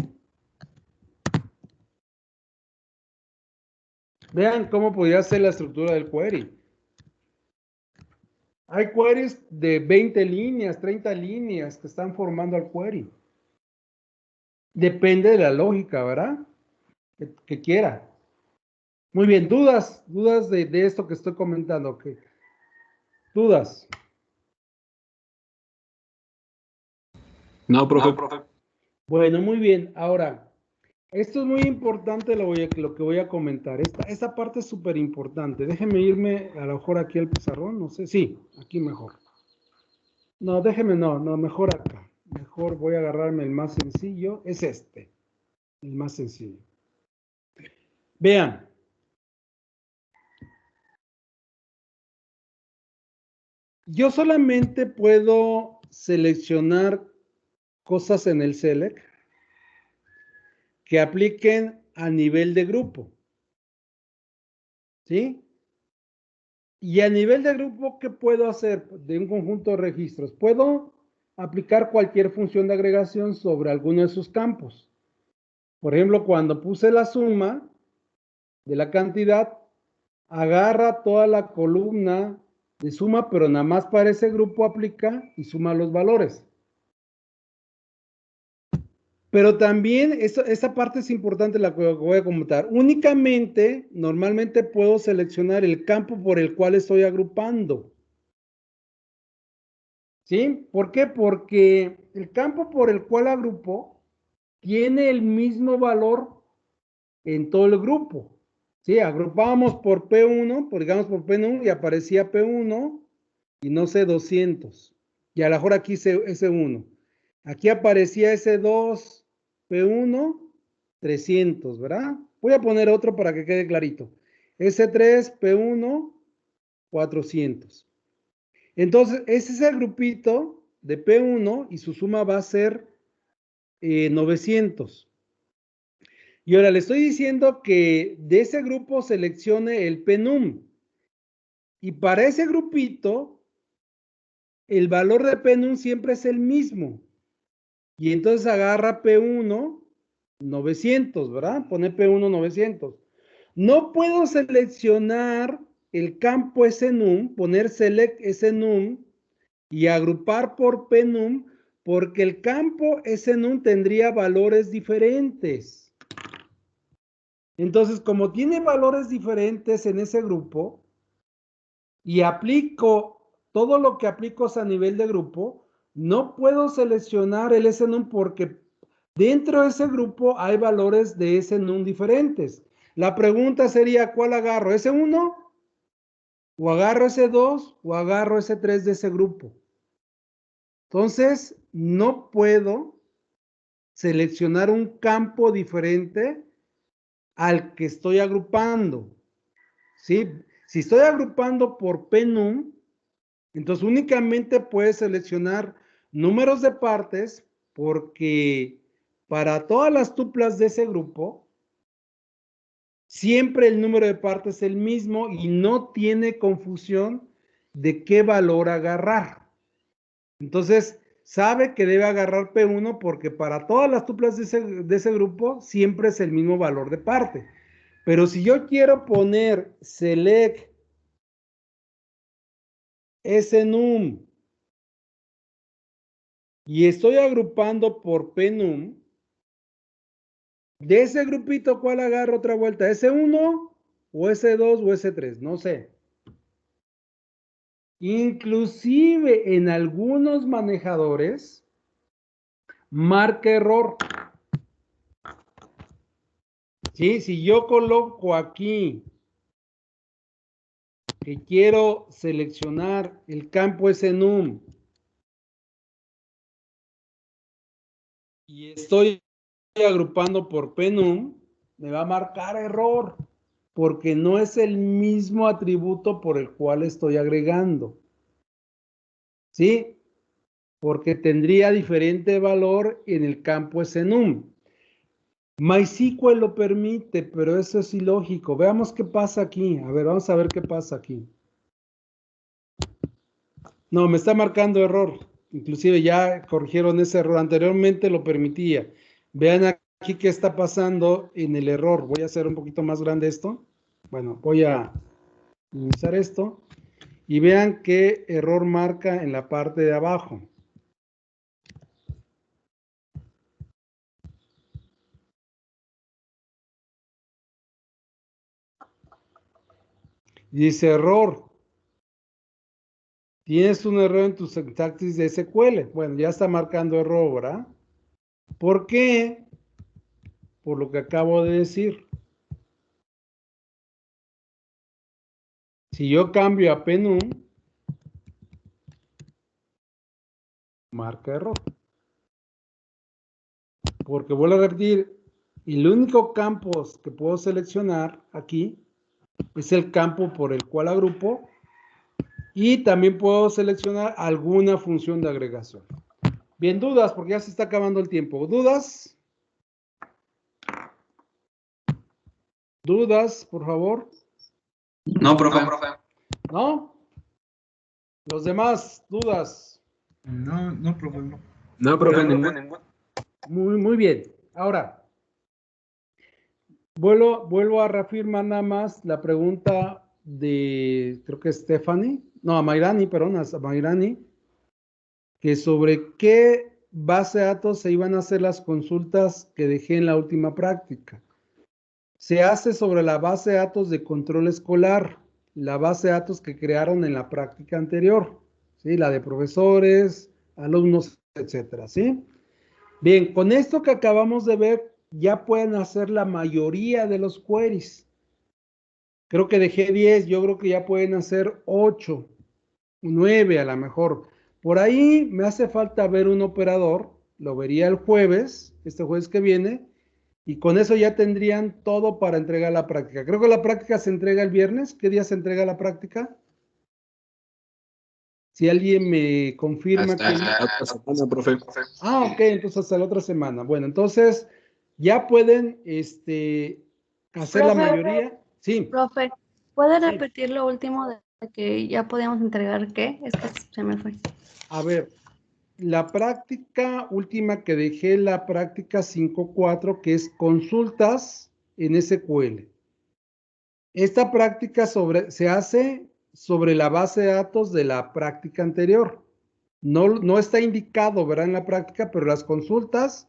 Vean cómo podría ser la estructura del query. Hay queries de 20 líneas, 30 líneas que están formando al query. Depende de la lógica, ¿verdad? Que quiera. Muy bien, dudas de esto que estoy comentando. ¿Qué? ¿Dudas? No, profe. Bueno, muy bien. Ahora, esto es muy importante lo que voy a comentar. Esta parte es súper importante. Déjenme irme a lo mejor aquí al pizarrón, no sé. Sí, aquí mejor. No, déjenme, no, mejor acá. Mejor voy a agarrarme el más sencillo. Es este, el más sencillo. Vean. Yo solamente puedo seleccionar cosas en el select que apliquen a nivel de grupo. ¿Sí? Y a nivel de grupo, ¿qué puedo hacer de un conjunto de registros? Puedo aplicar cualquier función de agregación sobre alguno de sus campos. Por ejemplo, cuando puse la suma de la cantidad, agarra toda la columna de suma, pero nada más para ese grupo aplica y suma los valores. Pero también, esa parte es importante la que voy a comentar. Únicamente, normalmente puedo seleccionar el campo por el cual estoy agrupando. ¿Sí? ¿Por qué? Porque el campo por el cual agrupo tiene el mismo valor en todo el grupo. ¿Sí? Agrupábamos por P1, digamos por P1 y aparecía P1 y no sé, 200. Y a lo mejor aquí S1. Aquí aparecía S2, P1, 300, ¿verdad? Voy a poner otro para que quede clarito. S3, P1, 400. Entonces, ese es el grupito de P1 y su suma va a ser 900. Y ahora le estoy diciendo que de ese grupo seleccione el penum. Y para ese grupito, el valor de penum siempre es el mismo. Y entonces agarra P1, 900, ¿verdad? Pone P1, 900. No puedo seleccionar el campo SNUM, poner select SNUM y agrupar por penum, porque el campo SNUM tendría valores diferentes. Entonces, como tiene valores diferentes en ese grupo, y aplico, todo lo que aplico es a nivel de grupo, no puedo seleccionar el SNUM porque dentro de ese grupo hay valores de SNUM diferentes. La pregunta sería, ¿cuál agarro? ¿S1? ¿O agarro S2? ¿O agarro S3 de ese grupo? Entonces, no puedo seleccionar un campo diferente al que estoy agrupando. ¿Sí? Si estoy agrupando por penum, entonces únicamente puedes seleccionar números de partes porque para todas las tuplas de ese grupo, siempre el número de partes es el mismo y no tiene confusión de qué valor agarrar. Entonces, sabe que debe agarrar P1 porque para todas las tuplas de ese grupo siempre es el mismo valor de parte. Pero si yo quiero poner select SNUM y estoy agrupando por PNUM, de ese grupito, ¿cuál agarro otra vuelta? ¿S1 o S2 o S3? No sé. Inclusive en algunos manejadores marca error. ¿Sí? Si yo coloco aquí que quiero seleccionar el campo SNUM y estoy agrupando por PNUM, me va a marcar error porque no es el mismo atributo por el cual estoy agregando. ¿Sí? porque tendría diferente valor en el campo SNUM. MySQL lo permite, pero eso es ilógico. Veamos qué pasa aquí. A ver, vamos a ver qué pasa aquí. No, me está marcando error. Inclusive ya corrigieron ese error. Anteriormente lo permitía. Vean aquí qué está pasando en el error. Voy a hacer un poquito más grande esto. Bueno, voy a minimizar esto. Y vean qué error marca en la parte de abajo. Dice error. Tienes un error en tu sintaxis de SQL. Bueno, ya está marcando error, ¿verdad? ¿Por qué? Por lo que acabo de decir. Si yo cambio a PNUM, marca error. Porque vuelvo a repetir, el único campo que puedo seleccionar aquí es el campo por el cual agrupo y también puedo seleccionar alguna función de agregación. Bien, dudas, porque ya se está acabando el tiempo. ¿Dudas? ¿Dudas, por favor? No, profe. ¿No? Los demás, dudas. No, profe, no. No, profe, ningún. Muy bien. Ahora, vuelvo a reafirmar nada más la pregunta de, creo que es Stephanie, no, a Mayrani, perdón, a Mayrani, que sobre qué base de datos se iban a hacer las consultas que dejé en la última práctica. Se hace sobre la base de datos de control escolar, la base de datos que crearon en la práctica anterior, ¿sí? La de profesores, alumnos, etcétera, ¿sí? Bien, con esto que acabamos de ver, ya pueden hacer la mayoría de los queries. Creo que dejé 10, yo creo que ya pueden hacer 8, 9 a lo mejor. Por ahí me hace falta ver un operador, lo vería el jueves, este jueves que viene, y con eso ya tendrían todo para entregar la práctica. Creo que la práctica se entrega el viernes. ¿Qué día se entrega la práctica? Si alguien me confirma Hasta la otra semana, profe. Ah, ok, entonces hasta la otra semana. Bueno, entonces ya pueden hacer la Profe. mayoría. Sí. Profe, ¿puede Sí. repetir lo último de que ya podíamos entregar qué? Es que se me fue. A ver, la práctica última que dejé, la práctica 5.4, que es consultas en SQL. Esta práctica se hace sobre la base de datos de la práctica anterior. No está indicado, ¿verdad? En la práctica, pero las consultas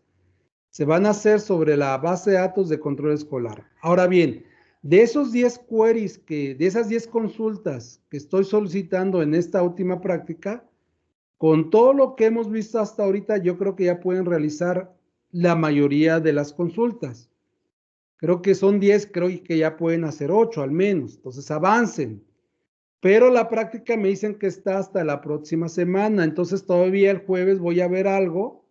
se van a hacer sobre la base de datos de control escolar. Ahora bien, de esos 10 queries, de esas 10 consultas que estoy solicitando en esta última práctica, con todo lo que hemos visto hasta ahorita, yo creo que ya pueden realizar la mayoría de las consultas. Creo que son 10, creo que ya pueden hacer 8 al menos. Entonces avancen. Pero la práctica me dicen que está hasta la próxima semana. Entonces todavía el jueves voy a ver algo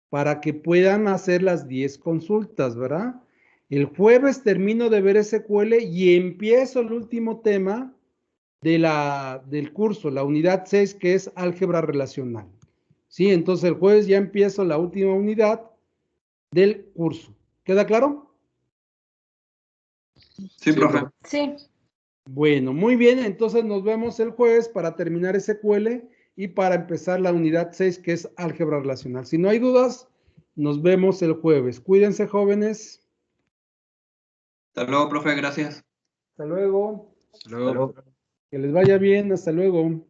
para que puedan hacer las 10 consultas, ¿verdad? El jueves termino de ver SQL y empiezo el último tema del curso, la unidad 6, que es álgebra relacional. Sí, entonces el jueves ya empiezo la última unidad del curso. ¿Queda claro? Sí, profe. Sí. Bueno, muy bien, entonces nos vemos el jueves para terminar SQL y para empezar la unidad 6, que es álgebra relacional. Si no hay dudas, nos vemos el jueves. Cuídense, jóvenes. Hasta luego, profe. Gracias. Hasta luego. Luego. Que les vaya bien. Hasta luego.